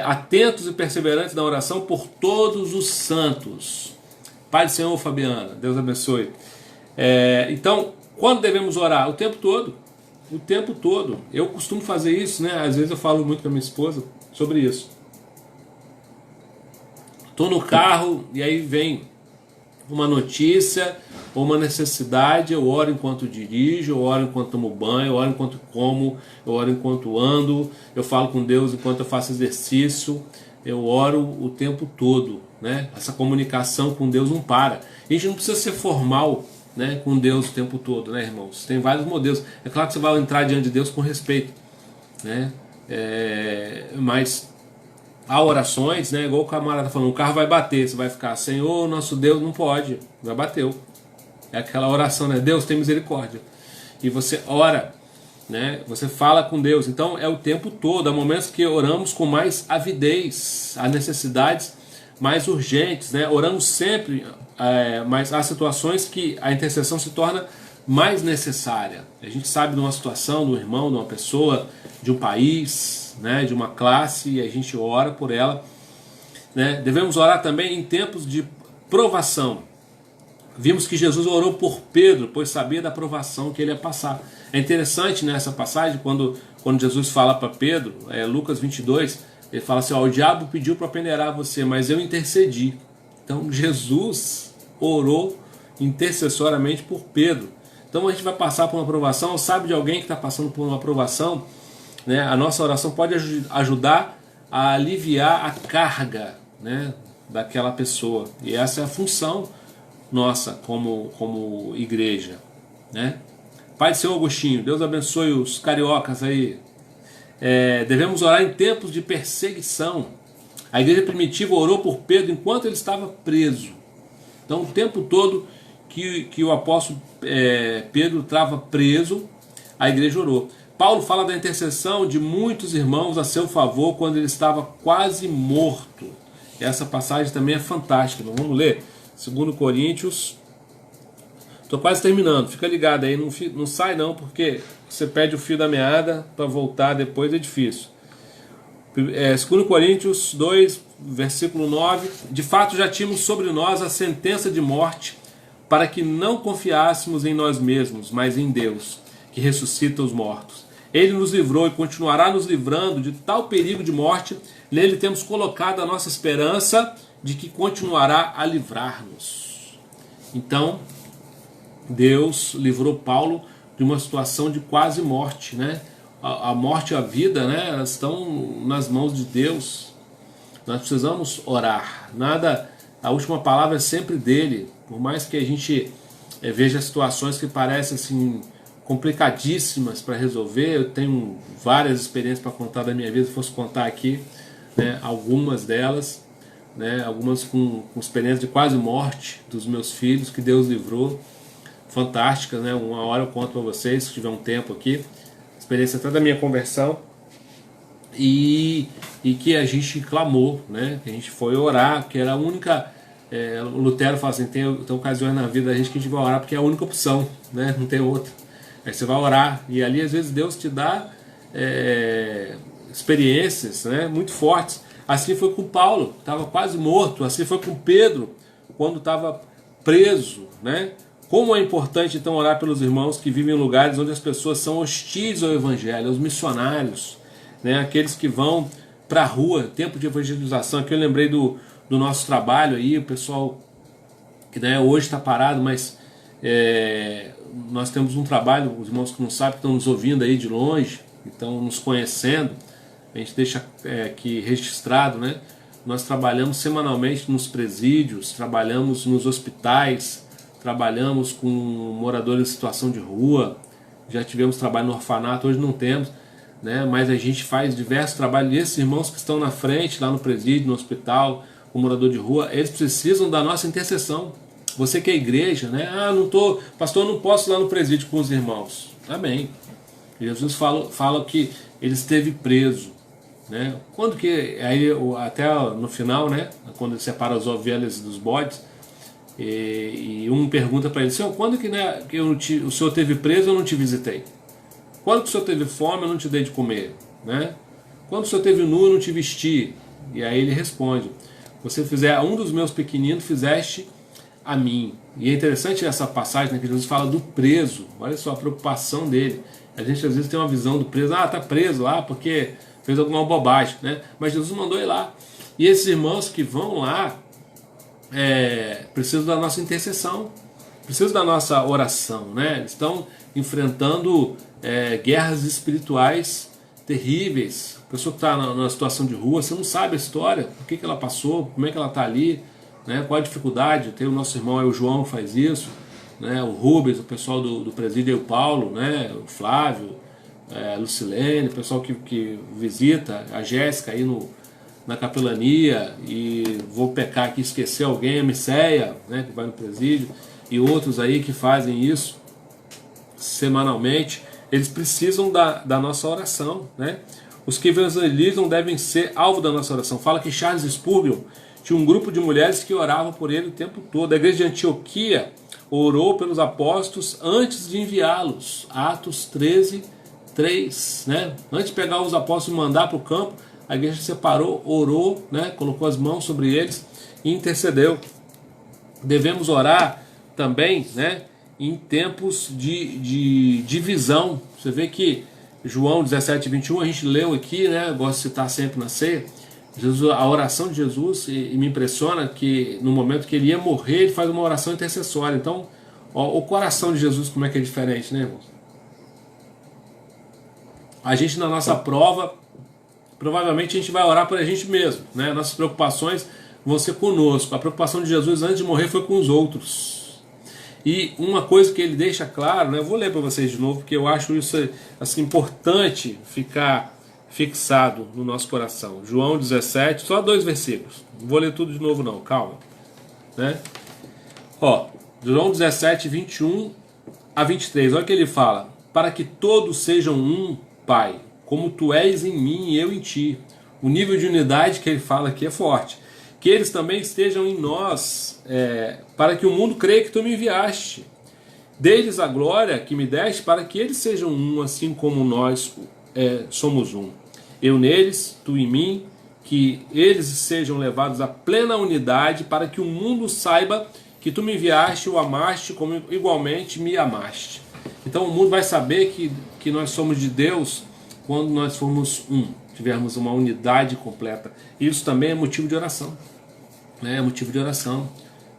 atentos e perseverantes na oração por todos os santos. Pai do Senhor, Fabiana, Deus abençoe. Então, quando devemos orar? O tempo todo. O tempo todo. Eu costumo fazer isso, né? Às vezes eu falo muito com a minha esposa sobre isso. Estou no carro e aí vem uma notícia ou uma necessidade, eu oro enquanto dirijo, eu oro enquanto tomo banho, eu oro enquanto como, eu oro enquanto ando, eu falo com Deus enquanto eu faço exercício, eu oro o tempo todo, né? Essa comunicação com Deus não para. A gente não precisa ser formal, né, com Deus o tempo todo, né, irmãos? Tem vários modelos. É claro que você vai entrar diante de Deus com respeito, né? Mas há orações, né? Igual o camarada falando, o carro vai bater, você vai ficar, Senhor, nosso Deus, não pode, já bateu. É aquela oração, né? Deus tem misericórdia. E você ora, né? Você fala com Deus. Então é o tempo todo. Há momentos que oramos com mais avidez, há necessidades mais urgentes, né? Oramos sempre, mas há situações que a intercessão se torna mais necessária. A gente sabe de uma situação, de um irmão, de uma pessoa, de um país, né? De uma classe, e a gente ora por ela, né? Devemos orar também em tempos de provação. Vimos que Jesus orou por Pedro, pois sabia da provação que ele ia passar. É interessante nessa passagem, quando Jesus fala para Pedro, Lucas 22, ele fala assim, o diabo pediu para peneirar você, mas eu intercedi. Então Jesus orou intercessoriamente por Pedro. Então a gente vai passar por uma provação, sabe de alguém que está passando por uma provação, né? A nossa oração pode ajudar a aliviar a carga, né, daquela pessoa. E essa é a função nossa como igreja, né? Pai do Senhor Agostinho, Deus abençoe os cariocas aí. Devemos orar em tempos de perseguição. A igreja primitiva orou por Pedro enquanto ele estava preso. Então o tempo todo que o apóstolo Pedro estava preso, a igreja orou. Paulo fala da intercessão de muitos irmãos a seu favor quando ele estava quase morto. Essa passagem também é fantástica. Vamos ler 2 Coríntios. Estou quase terminando, fica ligado aí, não sai não, porque você perde o fio da meada para voltar depois, é difícil. 2 Coríntios 2, versículo 9. De fato já tínhamos sobre nós a sentença de morte, para que não confiássemos em nós mesmos, mas em Deus, que ressuscita os mortos. Ele nos livrou e continuará nos livrando de tal perigo de morte. Nele temos colocado a nossa esperança de que continuará a livrar-nos. Então, Deus livrou Paulo de uma situação de quase morte, né? a morte e a vida, né, elas estão nas mãos de Deus. Nós precisamos orar. Nada, a última palavra é sempre dele. Por mais que a gente veja situações que parecem assim complicadíssimas para resolver, eu tenho várias experiências para contar da minha vida, se fosse contar aqui, né, algumas delas, né, algumas com experiência de quase morte dos meus filhos, que Deus livrou, fantásticas, né? Uma hora eu conto para vocês, se tiver um tempo aqui, experiência até da minha conversão, e que a gente clamou, né? Que a gente foi orar, que era a única. O Lutero fala assim: tem ocasiões na vida da gente que a gente vai orar porque é a única opção, né? Não tem outra. Aí você vai orar, e ali às vezes Deus te dá experiências, né, muito fortes. Assim foi com Paulo, estava quase morto. Assim foi com Pedro, quando estava preso, né? Como é importante então orar pelos irmãos que vivem em lugares onde as pessoas são hostis ao evangelho, aos missionários, né? Aqueles que vão para a rua, tempo de evangelização. Aqui eu lembrei do nosso trabalho aí, o pessoal que, né, hoje está parado, mas nós temos um trabalho, os irmãos que não sabem, que estão nos ouvindo aí de longe, estão nos conhecendo, a gente deixa aqui registrado, né? Nós trabalhamos semanalmente nos presídios, trabalhamos nos hospitais, trabalhamos com moradores em situação de rua, já tivemos trabalho no orfanato, hoje não temos, né? Mas a gente faz diversos trabalhos, e esses irmãos que estão na frente, lá no presídio, no hospital, o morador de rua, eles precisam da nossa intercessão. Você que é igreja, né? Pastor, eu não posso ir lá no presídio com os irmãos. Amém. Jesus fala que ele esteve preso, né? Quando que, aí até no final, né, quando ele separa as ovelhas dos bodes, e um pergunta para ele: Senhor, quando que, né, o Senhor teve preso eu não te visitei? Quando que o Senhor teve fome eu não te dei de comer, né? Quando o Senhor teve nu eu não te vesti? E aí ele responde: você fizer a um dos meus pequeninos, fizeste a mim. E é interessante essa passagem, né, que Jesus fala do preso. Olha só a preocupação dele. A gente às vezes tem uma visão do preso: tá preso lá porque fez alguma bobagem, né? Mas Jesus mandou ir lá. E esses irmãos que vão lá precisam da nossa intercessão, precisam da nossa oração, né? Eles estão enfrentando guerras espirituais terríveis. A pessoa que está numa situação de rua, você não sabe a história, o que ela passou, como é que ela está ali, né? Qual a dificuldade. Tem o nosso irmão aí, o João, que faz isso, né? O Rubens, o pessoal do presídio, o Paulo, né? O Flávio, a Lucilene, o pessoal que visita, a Jéssica aí na capelania, e vou pecar aqui, esquecer alguém, a Miceia, né, que vai no presídio, e outros aí que fazem isso semanalmente. Eles precisam da nossa oração, né? Os que evangelizam devem ser alvo da nossa oração. Fala que Charles Spurgeon tinha um grupo de mulheres que oravam por ele o tempo todo. A igreja de Antioquia orou pelos apóstolos antes de enviá-los. Atos 13:3, né? Antes de pegar os apóstolos e mandar para o campo, a igreja separou, orou, né? Colocou as mãos sobre eles e intercedeu. Devemos orar também, né, em tempos de divisão. Você vê que João 17:21, a gente leu aqui, né? Eu gosto de citar sempre na ceia. Jesus, a oração de Jesus, e me impressiona que no momento que ele ia morrer, ele faz uma oração intercessória. Então, ó, o coração de Jesus como é que é diferente, né, irmãos? A gente, na nossa prova, provavelmente a gente vai orar por a gente mesmo, né? Nossas preocupações vão ser conosco. A preocupação de Jesus antes de morrer foi com os outros. E uma coisa que ele deixa claro, né? Eu vou ler para vocês de novo, porque eu acho isso assim, importante ficar fixado no nosso coração. João 17, só 2 versículos. Não vou ler tudo de novo não, calma, né? Ó, João 17, 21-23, olha o que ele fala: para que todos sejam um, Pai, como tu és em mim e eu em ti. O nível de unidade que ele fala aqui é forte. Que eles também estejam em nós, para que o mundo creia que tu me enviaste. Dê-lhes a glória que me deste, para que eles sejam um, assim como nós somos um. Eu neles, tu em mim, que eles sejam levados à plena unidade, para que o mundo saiba que tu me enviaste e o amaste, como igualmente me amaste. Então o mundo vai saber que nós somos de Deus quando nós formos um, tivermos uma unidade completa. Isso também é motivo de oração. É motivo de oração.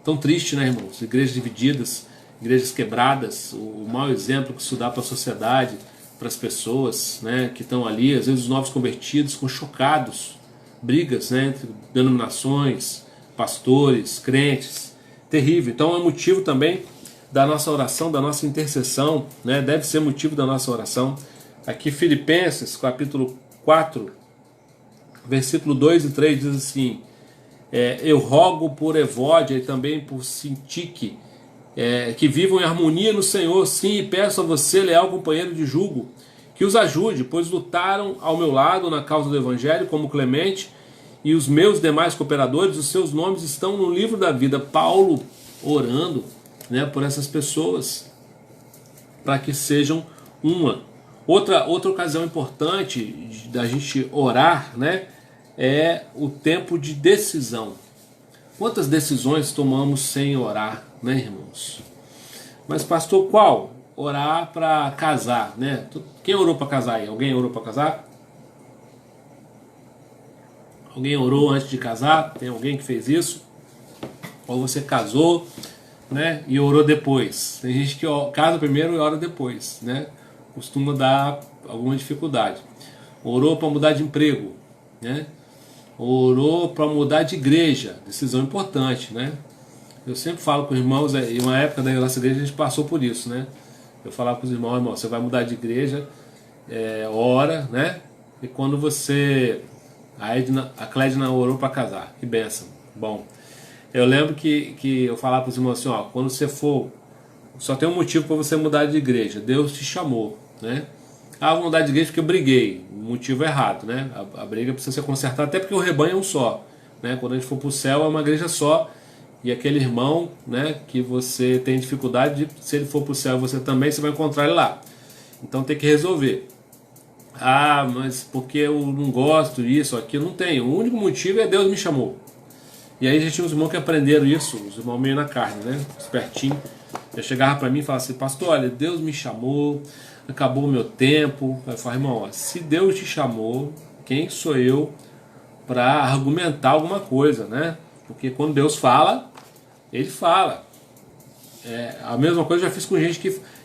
Tão triste, né, irmãos? Igrejas divididas, igrejas quebradas, o mau exemplo que isso dá para a sociedade, para as pessoas, né, que estão ali, às vezes os novos convertidos ficam chocados, brigas, né, entre denominações, pastores, crentes, terrível. Então é motivo também da nossa oração, da nossa intercessão, né, deve ser motivo da nossa oração. Aqui Filipenses, capítulo 4, versículo 2 e 3 diz assim: eu rogo por Evódia e também por Sintique, que vivam em harmonia no Senhor. Sim, e peço a você, leal companheiro de jugo, que os ajude, pois lutaram ao meu lado na causa do Evangelho, como Clemente e os meus demais cooperadores. Os seus nomes estão no livro da vida. Paulo orando, né, por essas pessoas, para que sejam uma. Outra ocasião importante da gente orar, né, é o tempo de decisão. Quantas decisões tomamos sem orar, né, irmãos? Mas pastor, qual? Orar para casar, né? Quem orou para casar aí? Alguém orou para casar? Alguém orou antes de casar? Tem alguém que fez isso? Ou você casou, né, e orou depois? Tem gente que casa primeiro e ora depois, né? Costuma dar alguma dificuldade. Orou para mudar de emprego, né? Orou para mudar de igreja, decisão importante, né? Eu sempre falo com os irmãos, em uma época da nossa igreja a gente passou por isso, né? Eu falava com os irmãos, irmão, você vai mudar de igreja, ora, né? E quando você... A Clédina orou para casar, que bênção, bom. Eu lembro que eu falava para os irmãos assim, ó, quando você for, só tem um motivo para você mudar de igreja, Deus te chamou, né? Vou mudar de igreja porque eu briguei, o motivo é errado, né? A briga precisa ser consertada, até porque o rebanho é um só, né? Quando a gente for para o céu é uma igreja só, e aquele irmão, né, que você tem dificuldade, se ele for para o céu você também, você vai encontrar ele lá. Então tem que resolver. Mas porque eu não gosto disso, aquilo, não tem. O único motivo é Deus me chamou. E aí já tinha uns irmãos que aprenderam isso, os irmãos meio na carne, né? Espertinho. Já chegava para mim e falava assim, pastor, olha, Deus me chamou, acabou o meu tempo. Eu falei, irmão, ó, se Deus te chamou, quem sou eu para argumentar alguma coisa, né? Porque quando Deus fala, Ele fala. A mesma coisa eu já fiz com gente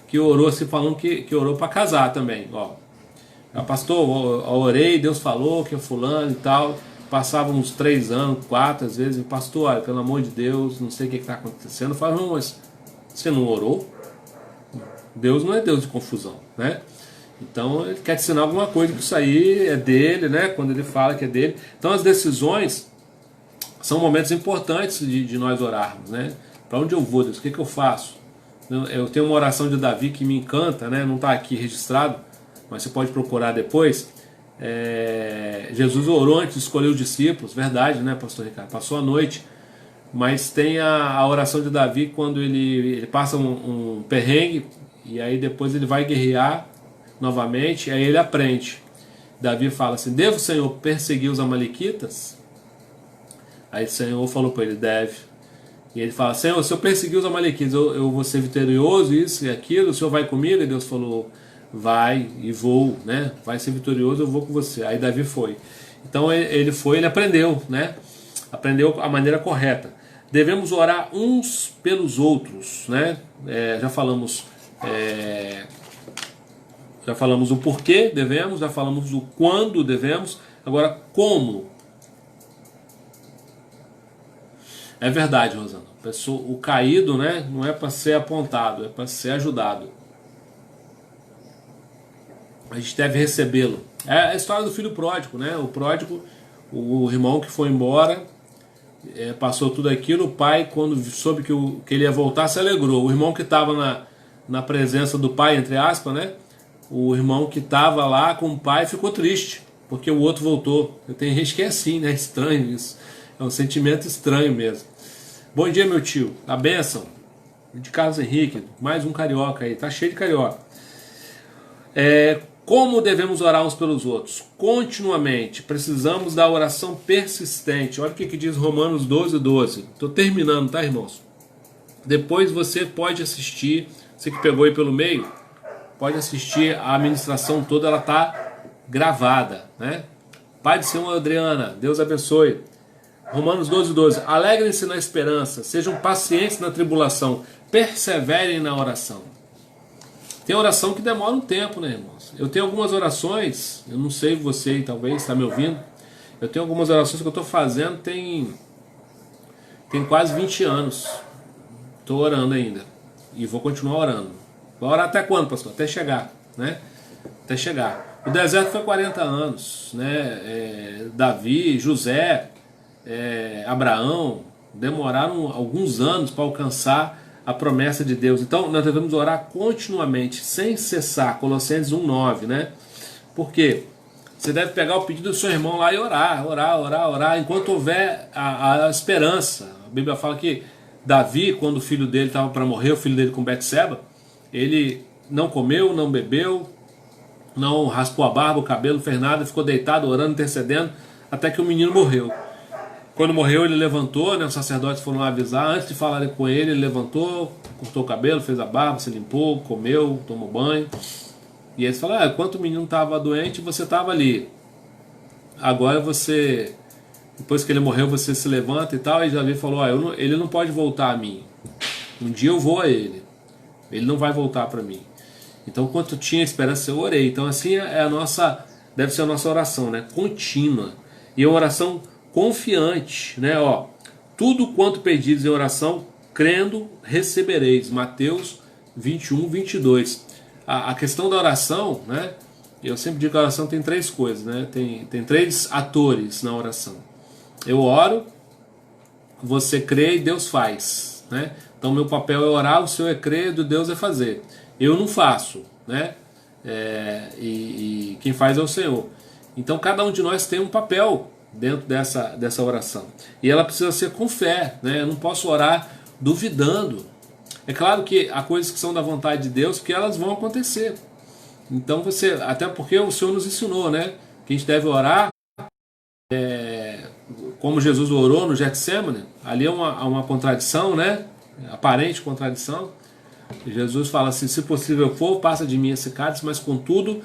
que orou assim, falando que orou para casar também. Ó, pastor, eu orei, Deus falou que é fulano e tal. Passava uns 3 anos, 4 às vezes, pastor, olha, pelo amor de Deus, não sei o que está acontecendo. Eu falo, não, mas você não orou? Deus não é Deus de confusão, né? Então Ele quer te ensinar alguma coisa, que isso aí é dele, né? Quando Ele fala que é dele. Então as decisões são momentos importantes de nós orarmos, né? Para onde eu vou, Deus? O que eu faço? Eu tenho uma oração de Davi que me encanta, né? Não está aqui registrado, mas você pode procurar depois. Jesus orou antes de escolher os discípulos, verdade, né, pastor Ricardo? Passou a noite, mas tem a oração de Davi quando ele passa um perrengue e aí depois ele vai guerrear novamente, aí ele aprende. Davi fala assim, devo, Senhor, perseguir os amalequitas? Aí o Senhor falou para ele, deve. E ele fala, Senhor, se eu perseguir os amalequitas, eu vou ser vitorioso, isso e aquilo, o Senhor vai comigo? E Deus falou, vai e vou, né? Vai ser vitorioso, eu vou com você. Aí Davi foi. Então ele foi, ele aprendeu, né? Aprendeu a maneira correta. Devemos orar uns pelos outros, né? Já falamos o porquê devemos, já falamos o quando devemos. Agora, como? É verdade, Rosana. O caído, né, não é para ser apontado, é para ser ajudado. A gente deve recebê-lo. É a história do filho pródigo, né? O pródigo, o irmão que foi embora, passou tudo aquilo. O pai, quando soube que ele ia voltar, se alegrou. O irmão que estava na presença do pai, entre aspas, né? O irmão que estava lá com o pai ficou triste, porque o outro voltou. Tem gente que é assim, né? Estranho isso. É um sentimento estranho mesmo. Bom dia, meu tio. A bênção. De Carlos Henrique. Mais um carioca aí. Tá cheio de carioca. Como devemos orar uns pelos outros? Continuamente. Precisamos da oração persistente. Olha o que diz Romanos 12:12. Estou terminando, tá, irmãos? Depois você pode assistir. Você que pegou aí pelo meio, pode assistir a administração toda. Ela tá gravada, né? Pai de Senhor Adriana, Deus abençoe. Romanos 12:12. Alegrem-se na esperança, sejam pacientes na tribulação, perseverem na oração. Tem oração que demora um tempo, né, irmãos? Eu tenho algumas orações, eu não sei você talvez está me ouvindo, eu tenho algumas orações que eu estou fazendo tem quase 20 anos. Estou orando ainda. E vou continuar orando. Vai orar até quando, pastor? Até chegar, né? Até chegar. O deserto foi 40 anos, né? Davi, José, Abraão demoraram alguns anos para alcançar a promessa de Deus. Então nós devemos orar continuamente, sem cessar. Colossenses 1:9, né? Por quê? Você deve pegar o pedido do seu irmão lá e orar, enquanto houver a esperança. A Bíblia fala que Davi, quando o filho dele estava para morrer, o filho dele com Betseba, ele não comeu, não bebeu, não raspou a barba, o cabelo, não fez nada, ficou deitado, orando, intercedendo, até que o menino morreu. Quando morreu, ele levantou, né, os sacerdotes foram lá avisar, antes de falar com ele levantou, cortou o cabelo, fez a barba, se limpou, comeu, tomou banho. E eles falaram, enquanto o menino estava doente, você estava ali. Agora você, depois que ele morreu, você se levanta e tal. E Davi falou, ele não pode voltar a mim. Um dia eu vou a ele. Ele não vai voltar para mim. Então, quando eu tinha esperança, eu orei. Então, assim deve ser a nossa oração, né? Contínua. E uma oração confiante, né? Tudo quanto pedires em oração, crendo, recebereis. Mateus 21:22. A questão da oração, né? Eu sempre digo que a oração tem três coisas, né? Tem três atores na oração. Eu oro, você crê e Deus faz, né? Então meu papel é orar, o seu é crer e o Deus é fazer. Eu não faço, né? E quem faz é o Senhor. Então cada um de nós tem um papel dentro dessa oração. E ela precisa ser com fé, né? Eu não posso orar duvidando. É claro que há coisas que são da vontade de Deus que elas vão acontecer. Então até porque o Senhor nos ensinou, né? Que a gente deve orar como Jesus orou no Getsemane. Ali é uma contradição, né? Aparente contradição. E Jesus fala assim, se possível for, passa de mim esse cálice, mas contudo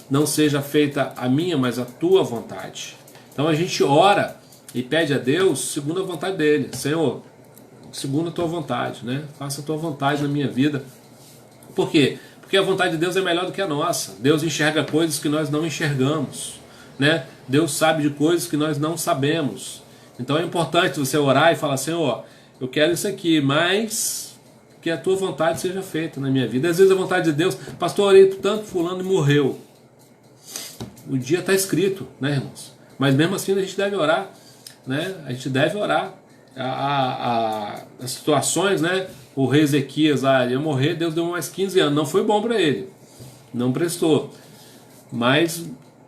não seja feita a minha, mas a tua vontade. Então a gente ora e pede a Deus segundo a vontade dele. Senhor, segundo a tua vontade, né? Faça a tua vontade na minha vida. Por quê? Porque a vontade de Deus é melhor do que a nossa. Deus enxerga coisas que nós não enxergamos, né? Deus sabe de coisas que nós não sabemos. Então é importante você orar e falar, Senhor, eu quero isso aqui, mas que a tua vontade seja feita na minha vida. Às vezes a vontade de Deus, pastor, orei por tanto, fulano e morreu. O dia está escrito, né, irmãos? Mas mesmo assim a gente deve orar, né? A gente deve orar. As situações, né? O rei Ezequias ia morrer, Deus deu mais 15 anos. Não foi bom para ele, não prestou. Mas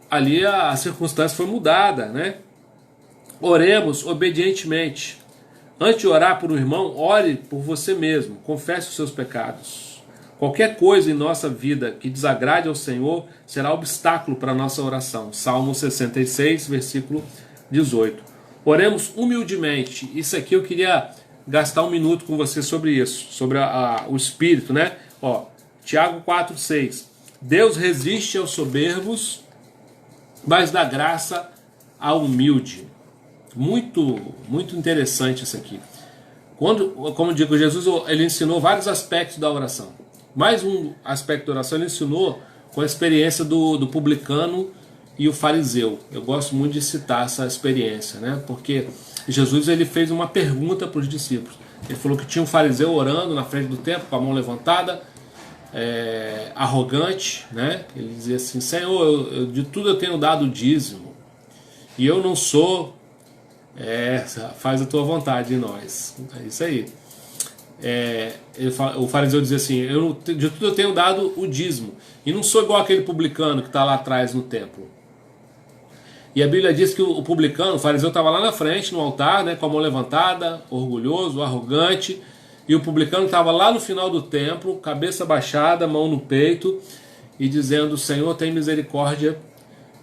ali a circunstância foi mudada, né? Oremos obedientemente. Antes de orar por um irmão, ore por você mesmo. Confesse os seus pecados. Qualquer coisa em nossa vida que desagrade ao Senhor será obstáculo para a nossa oração. Salmo 66, versículo 18. Oremos humildemente. Isso aqui eu queria gastar um minuto com você sobre isso, sobre o Espírito, né? Tiago 4,6. Deus resiste aos soberbos, mas dá graça ao humilde. Muito, muito interessante isso aqui. Como digo, Jesus ele ensinou vários aspectos da oração. Mais um aspecto da oração ele ensinou com a experiência do publicano e o fariseu. Eu gosto muito de citar essa experiência, né? Porque Jesus ele fez uma pergunta para os discípulos. Ele falou que tinha um fariseu orando na frente do templo com a mão levantada, arrogante, né? Ele dizia assim, Senhor, de tudo eu tenho dado o dízimo e eu não sou... faz a tua vontade em nós. É isso aí. O fariseu dizia assim, de tudo eu tenho dado o dízimo e não sou igual aquele publicano que está lá atrás no templo. E a Bíblia diz que o publicano, o fariseu, estava lá na frente, no altar, né, com a mão levantada, orgulhoso, arrogante, e o publicano estava lá no final do templo, cabeça baixada, mão no peito, e dizendo, Senhor, tem misericórdia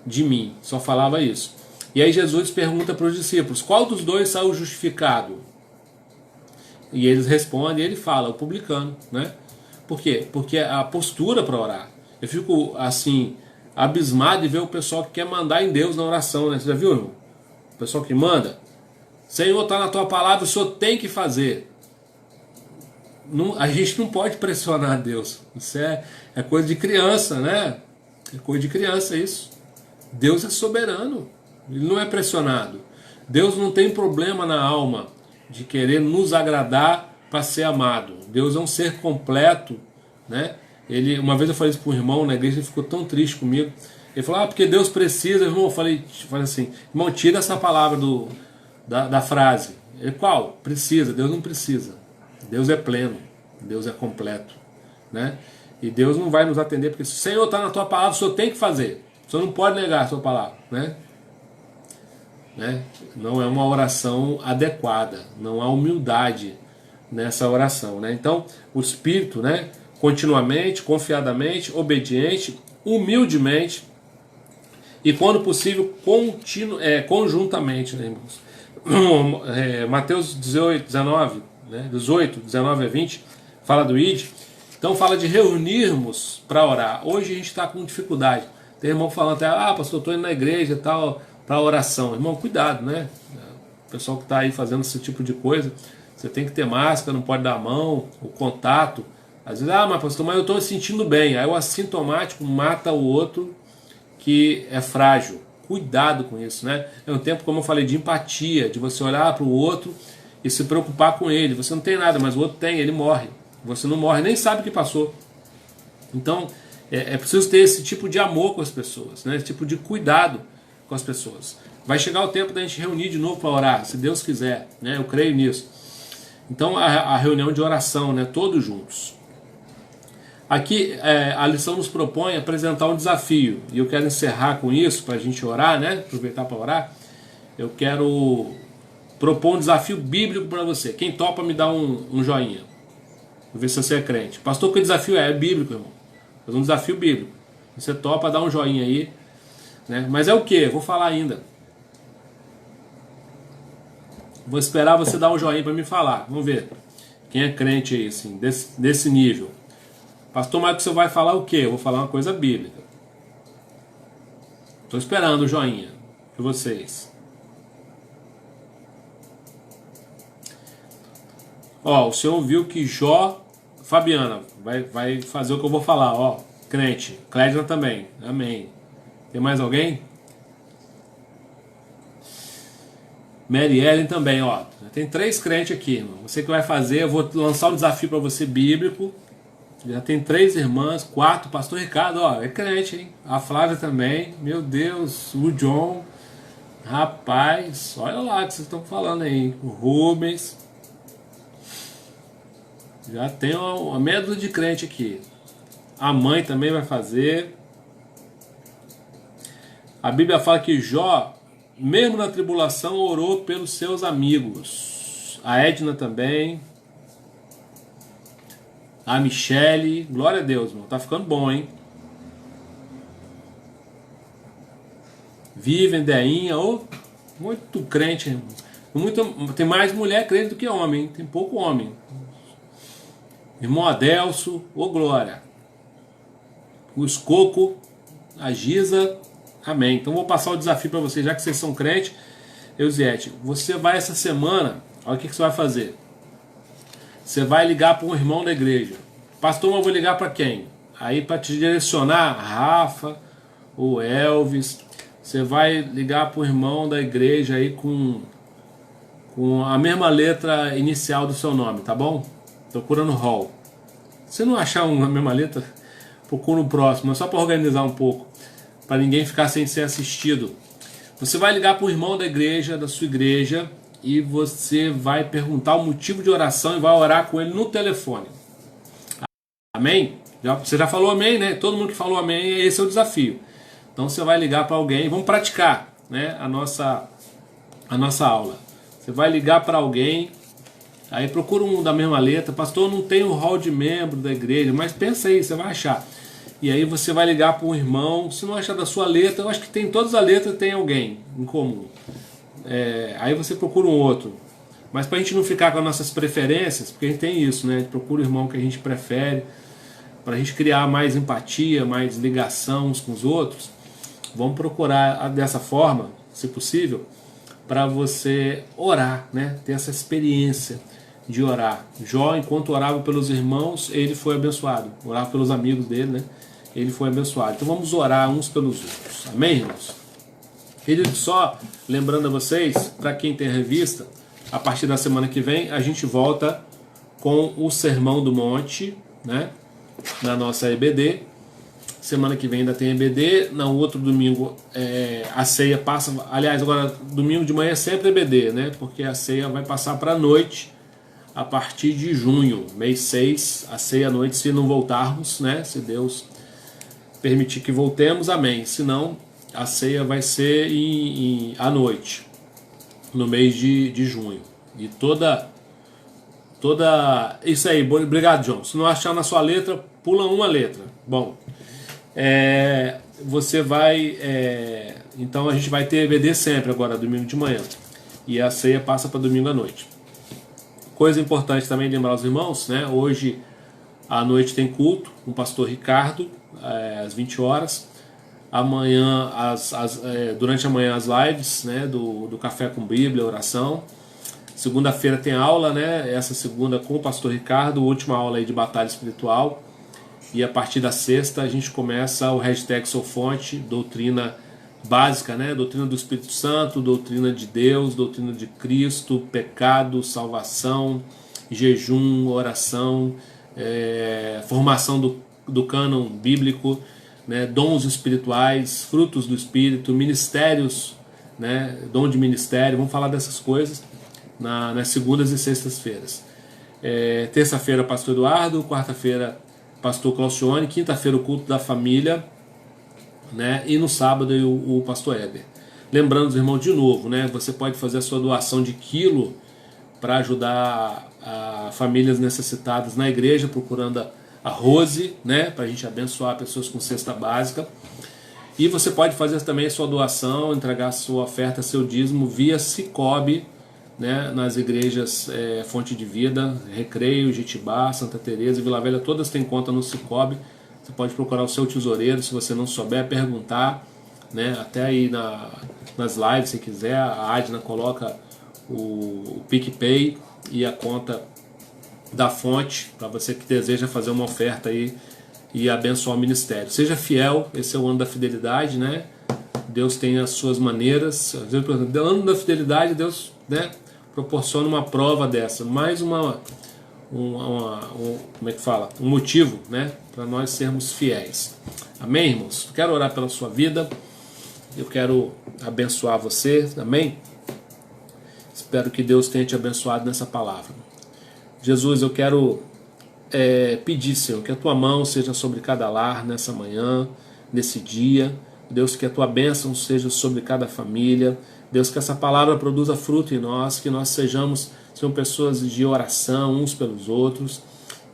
de mim. Só falava isso. E aí Jesus pergunta para os discípulos, qual dos dois saiu justificado? E eles respondem, e ele fala, o publicano, né? Por quê? Porque a postura para orar. Eu fico assim... abismado de ver o pessoal que quer mandar em Deus na oração, né? Você já viu, irmão? O pessoal que manda. Senhor, está na tua palavra, o Senhor tem que fazer. a gente não pode pressionar Deus. Isso é coisa de criança, né? É coisa de criança isso. Deus é soberano, Ele não é pressionado. Deus não tem problema na alma de querer nos agradar para ser amado. Deus é um ser completo, né? Uma vez eu falei isso para um irmão na igreja, ele ficou tão triste comigo. Ele falou, porque Deus precisa. Irmão, eu falei assim, irmão, tira essa palavra da frase. Ele, qual? Precisa. Deus não precisa. Deus é pleno, Deus é completo, né? E Deus não vai nos atender, porque se o Senhor está na tua palavra, o Senhor tem que fazer. O Senhor não pode negar a sua palavra, né? Não é uma oração adequada, não há humildade nessa oração, né? Então, o Espírito, né, continuamente, confiadamente, obediente, humildemente e, quando possível, conjuntamente, né, irmãos? Mateus 18, 19, né, 18, 19 a 20, fala do ID. Então fala de reunirmos para orar. Hoje a gente está com dificuldade. Tem irmão falando até, pastor, estou indo na igreja e tal, para oração. Irmão, cuidado, né? O pessoal que está aí fazendo esse tipo de coisa, você tem que ter máscara, não pode dar a mão, o contato. Às vezes, mas pastor, mas eu estou me sentindo bem. Aí o assintomático mata o outro que é frágil. Cuidado com isso, né? É um tempo, como eu falei, de empatia, de você olhar para o outro e se preocupar com ele. Você não tem nada, mas o outro tem, ele morre. Você não morre, nem sabe o que passou. Então, é preciso ter esse tipo de amor com as pessoas, né? Esse tipo de cuidado com as pessoas. Vai chegar o tempo da gente reunir de novo para orar, se Deus quiser, né? Eu creio nisso. Então, a reunião de oração, né? Todos juntos. Aqui, a lição nos propõe apresentar um desafio. E eu quero encerrar com isso, para a gente orar, né? Aproveitar para orar. Eu quero propor um desafio bíblico para você. Quem topa me dá um joinha. Vou ver se você é crente. Pastor, que desafio é? É bíblico, irmão. É um desafio bíblico. Você topa, dá um joinha aí. Né? Mas é o que? Vou falar ainda. Vou esperar você dar um joinha para me falar. Vamos ver. Quem é crente aí, assim, desse nível. Pastor, mas você vai falar o quê? Eu vou falar uma coisa bíblica. Estou esperando o joinha de vocês. O senhor viu que Jó... Fabiana, vai fazer o que eu vou falar, crente. Clédia também, amém. Tem mais alguém? Mary Ellen também, tem 3 crentes aqui, irmão. Você que vai fazer, eu vou lançar um desafio para você bíblico. Já tem 3 irmãs, 4, pastor Ricardo, é crente, hein? A Flávia também, meu Deus, o John, rapaz, olha lá o que vocês estão falando aí, o Rubens. Já tem uma meia dúzia de crente aqui. A mãe também vai fazer. A Bíblia fala que Jó, mesmo na tribulação, orou pelos seus amigos. A Edna também. A Michele. Glória a Deus, irmão. Tá ficando bom, hein? Vivian, Deinha. Muito crente, irmão. Tem mais mulher crente do que homem, hein? Tem pouco homem. Irmão Adelso, glória. O Escoco, a Giza, amém. Então vou passar o desafio para vocês, já que vocês são crentes. Eusiete, você vai essa semana, olha o que você vai fazer. Você vai ligar para um irmão da igreja. Pastor, mas eu vou ligar para quem? Aí para te direcionar, Rafa, o Elvis. Você vai ligar para o irmão da igreja aí com a mesma letra inicial do seu nome, tá bom? Procura no hall. Se não achar uma mesma letra, procura no próximo. É só para organizar um pouco, para ninguém ficar sem ser assistido. Você vai ligar para o irmão da igreja, da sua igreja, e você vai perguntar o motivo de oração e vai orar com ele no telefone. Amém? Você já falou amém, né? Todo mundo que falou amém, esse é o desafio. Então você vai ligar para alguém, vamos praticar, né, a nossa aula. Você vai ligar para alguém. Aí procura um da mesma letra. Pastor, não tem o hall de membro da igreja, mas pensa aí, você vai achar. E aí você vai ligar para um irmão. Se não achar da sua letra, eu acho que tem todas as letras, tem alguém em comum. Aí você procura um outro. Mas para a gente não ficar com as nossas preferências, porque a gente tem isso, né? A gente procura o irmão que a gente prefere, para a gente criar mais empatia, mais ligação uns com os outros. Vamos procurar dessa forma, se possível, para você orar, né? Ter essa experiência de orar. Jó, enquanto orava pelos irmãos, ele foi abençoado. Orava pelos amigos dele, né? Ele foi abençoado. Então vamos orar uns pelos outros. Amém, irmãos? Querido, só lembrando a vocês, para quem tem a revista, a partir da semana que vem a gente volta com o Sermão do Monte, né? Na nossa EBD. Semana que vem ainda tem EBD. No outro domingo a ceia passa. Aliás, agora domingo de manhã é sempre EBD, né? Porque a ceia vai passar para a noite a partir de junho, mês 6. A ceia à noite, se não voltarmos, né? Se Deus permitir que voltemos, amém. Se não, a ceia vai ser à noite, no mês de junho. E toda. Isso aí, obrigado, John. Se não achar na sua letra, pula uma letra. Bom. Você vai. Então a gente vai ter EBD sempre agora, domingo de manhã. E a ceia passa para domingo à noite. Coisa importante também lembrar os irmãos, né? Hoje à noite tem culto com o pastor Ricardo, às 20 horas. Amanhã, durante a manhã, as lives, né? Do Café com Bíblia, oração. Segunda-feira tem aula, né? Essa segunda com o pastor Ricardo, última aula aí de batalha espiritual. E a partir da sexta a gente começa o hashtag Sou Fonte, doutrina básica, né? Doutrina do Espírito Santo, doutrina de Deus, doutrina de Cristo, pecado, salvação, jejum, oração, formação do cânon bíblico, né? Dons espirituais, frutos do Espírito, ministérios, né? Dom de ministério, vamos falar dessas coisas nas segundas e sextas-feiras. Terça-feira, pastor Eduardo, quarta-feira, pastor Claucione, quinta-feira o culto da família, né? E no sábado o pastor Éder. Lembrando, irmão, de novo, né? Você pode fazer a sua doação de quilo para ajudar a famílias necessitadas na igreja, procurando a Rose, né? Para a gente abençoar pessoas com cesta básica. E você pode fazer também a sua doação, entregar a sua oferta, seu dízimo via Cicobi, né, nas igrejas Fonte de Vida, Recreio, Jetibá, Santa Teresa e Vila Velha, todas têm conta no Cicobi. Você pode procurar o seu tesoureiro, se você não souber, perguntar, né, até aí nas lives, se quiser, a Adna coloca o PicPay e a conta da Fonte, para você que deseja fazer uma oferta aí e abençoar o ministério. Seja fiel, esse é o ano da fidelidade, né? Deus tem as suas maneiras. No ano da fidelidade, Deus, né, proporciona uma prova dessa, mais como é que fala? Um motivo, né, para nós sermos fiéis. Amém, irmãos? Quero orar pela sua vida, eu quero abençoar você, amém? Espero que Deus tenha te abençoado nessa palavra. Jesus, eu quero pedir, Senhor, que a tua mão seja sobre cada lar nessa manhã, nesse dia. Deus, que a tua bênção seja sobre cada família. Deus, que essa palavra produza fruto em nós, que nós sejamos pessoas de oração uns pelos outros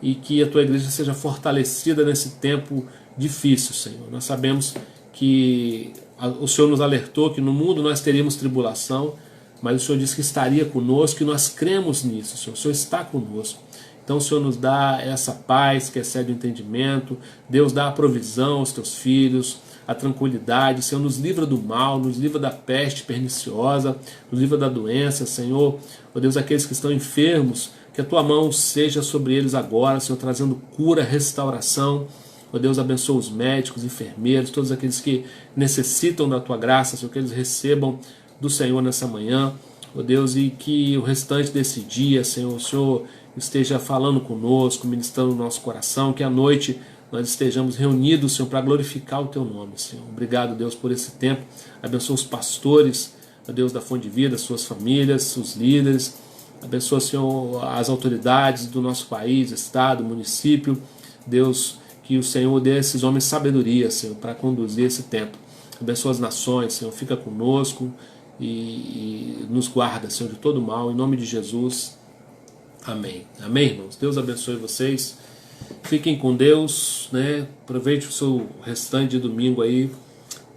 e que a tua igreja seja fortalecida nesse tempo difícil, Senhor. Nós sabemos que o Senhor nos alertou que no mundo nós teríamos tribulação, mas o Senhor disse que estaria conosco e nós cremos nisso, Senhor. O Senhor está conosco. Então o Senhor nos dá essa paz que excede o entendimento. Deus dá a provisão aos teus filhos, a tranquilidade. O Senhor nos livra do mal, nos livra da peste perniciosa, nos livra da doença, Senhor. Ó Deus, aqueles que estão enfermos, que a tua mão seja sobre eles agora, Senhor, trazendo cura, restauração. Ó Deus, abençoa os médicos, enfermeiros, todos aqueles que necessitam da tua graça, Senhor, que eles recebam do Senhor nessa manhã. Ó Deus, e que o restante desse dia, Senhor, o Senhor esteja falando conosco, ministrando o nosso coração, que à noite nós estejamos reunidos, Senhor, para glorificar o teu nome, Senhor. Obrigado, Deus, por esse tempo. Abençoa os pastores, ó Deus, da Fonte de Vida, suas famílias, os líderes. Abençoa, Senhor, as autoridades do nosso país, estado, município. Deus, que o Senhor dê a esses homens sabedoria, Senhor, para conduzir esse tempo. Abençoa as nações, Senhor, fica conosco e nos guarda, Senhor, de todo mal, em nome de Jesus. Amém. Amém, irmãos? Deus abençoe vocês. Fiquem com Deus, né? Aproveite o seu restante de domingo aí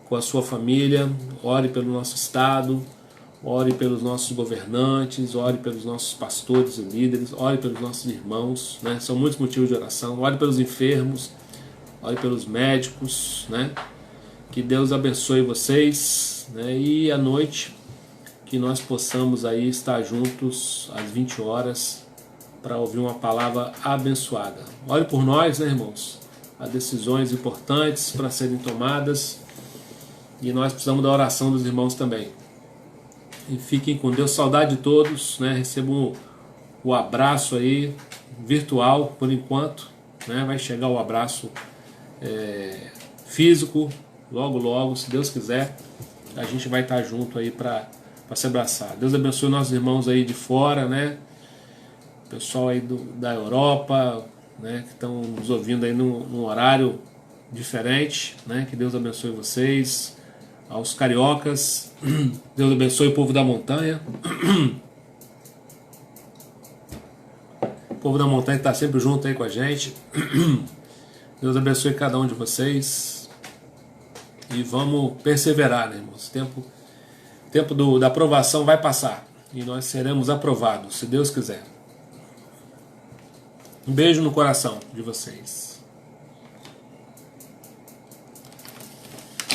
com a sua família. Ore pelo nosso estado, ore pelos nossos governantes, ore pelos nossos pastores e líderes, ore pelos nossos irmãos, né? São muitos motivos de oração. Ore pelos enfermos, ore pelos médicos, né? Que Deus abençoe vocês, né? E à noite que nós possamos aí estar juntos às 20 horas para ouvir uma palavra abençoada. Ore por nós, né, irmãos? Há decisões importantes para serem tomadas e nós precisamos da oração dos irmãos também. E fiquem com Deus, saudade de todos, né? Recebam o abraço aí virtual por enquanto, né? Vai chegar o abraço físico logo logo, se Deus quiser, a gente vai estar junto aí para se abraçar. Deus abençoe nossos irmãos aí de fora, né? Pessoal aí da Europa, né? Que estão nos ouvindo aí num horário diferente, né? Que Deus abençoe vocês. Aos cariocas, Deus abençoe o povo da montanha. O povo da montanha está sempre junto aí com a gente. Deus abençoe cada um de vocês. E vamos perseverar, né, irmãos? O tempo da aprovação vai passar. E nós seremos aprovados, se Deus quiser. Um beijo no coração de vocês.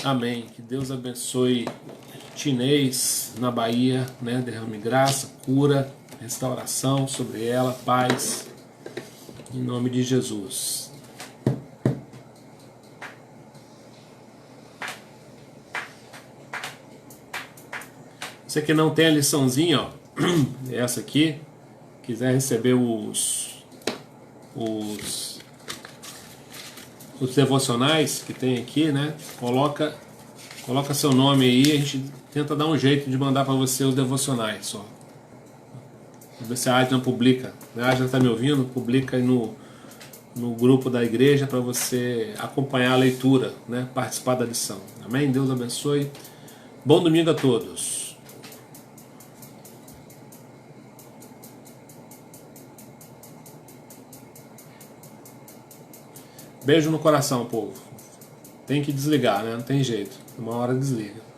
Amém. Que Deus abençoe Tinês na Bahia, né? Derrame graça, cura, restauração sobre ela, paz. Em nome de Jesus. Você que não tem a liçãozinha, ó, essa aqui, quiser receber os devocionais que tem aqui, né? Coloca seu nome aí, a gente tenta dar um jeito de mandar para você os devocionais só. Vamos ver se a Adna publica. A Adna está me ouvindo? Publica aí no grupo da igreja para você acompanhar a leitura, né? Participar da lição. Amém? Deus abençoe. Bom domingo a todos. Beijo no coração, povo. Tem que desligar, né? Não tem jeito. Uma hora desliga.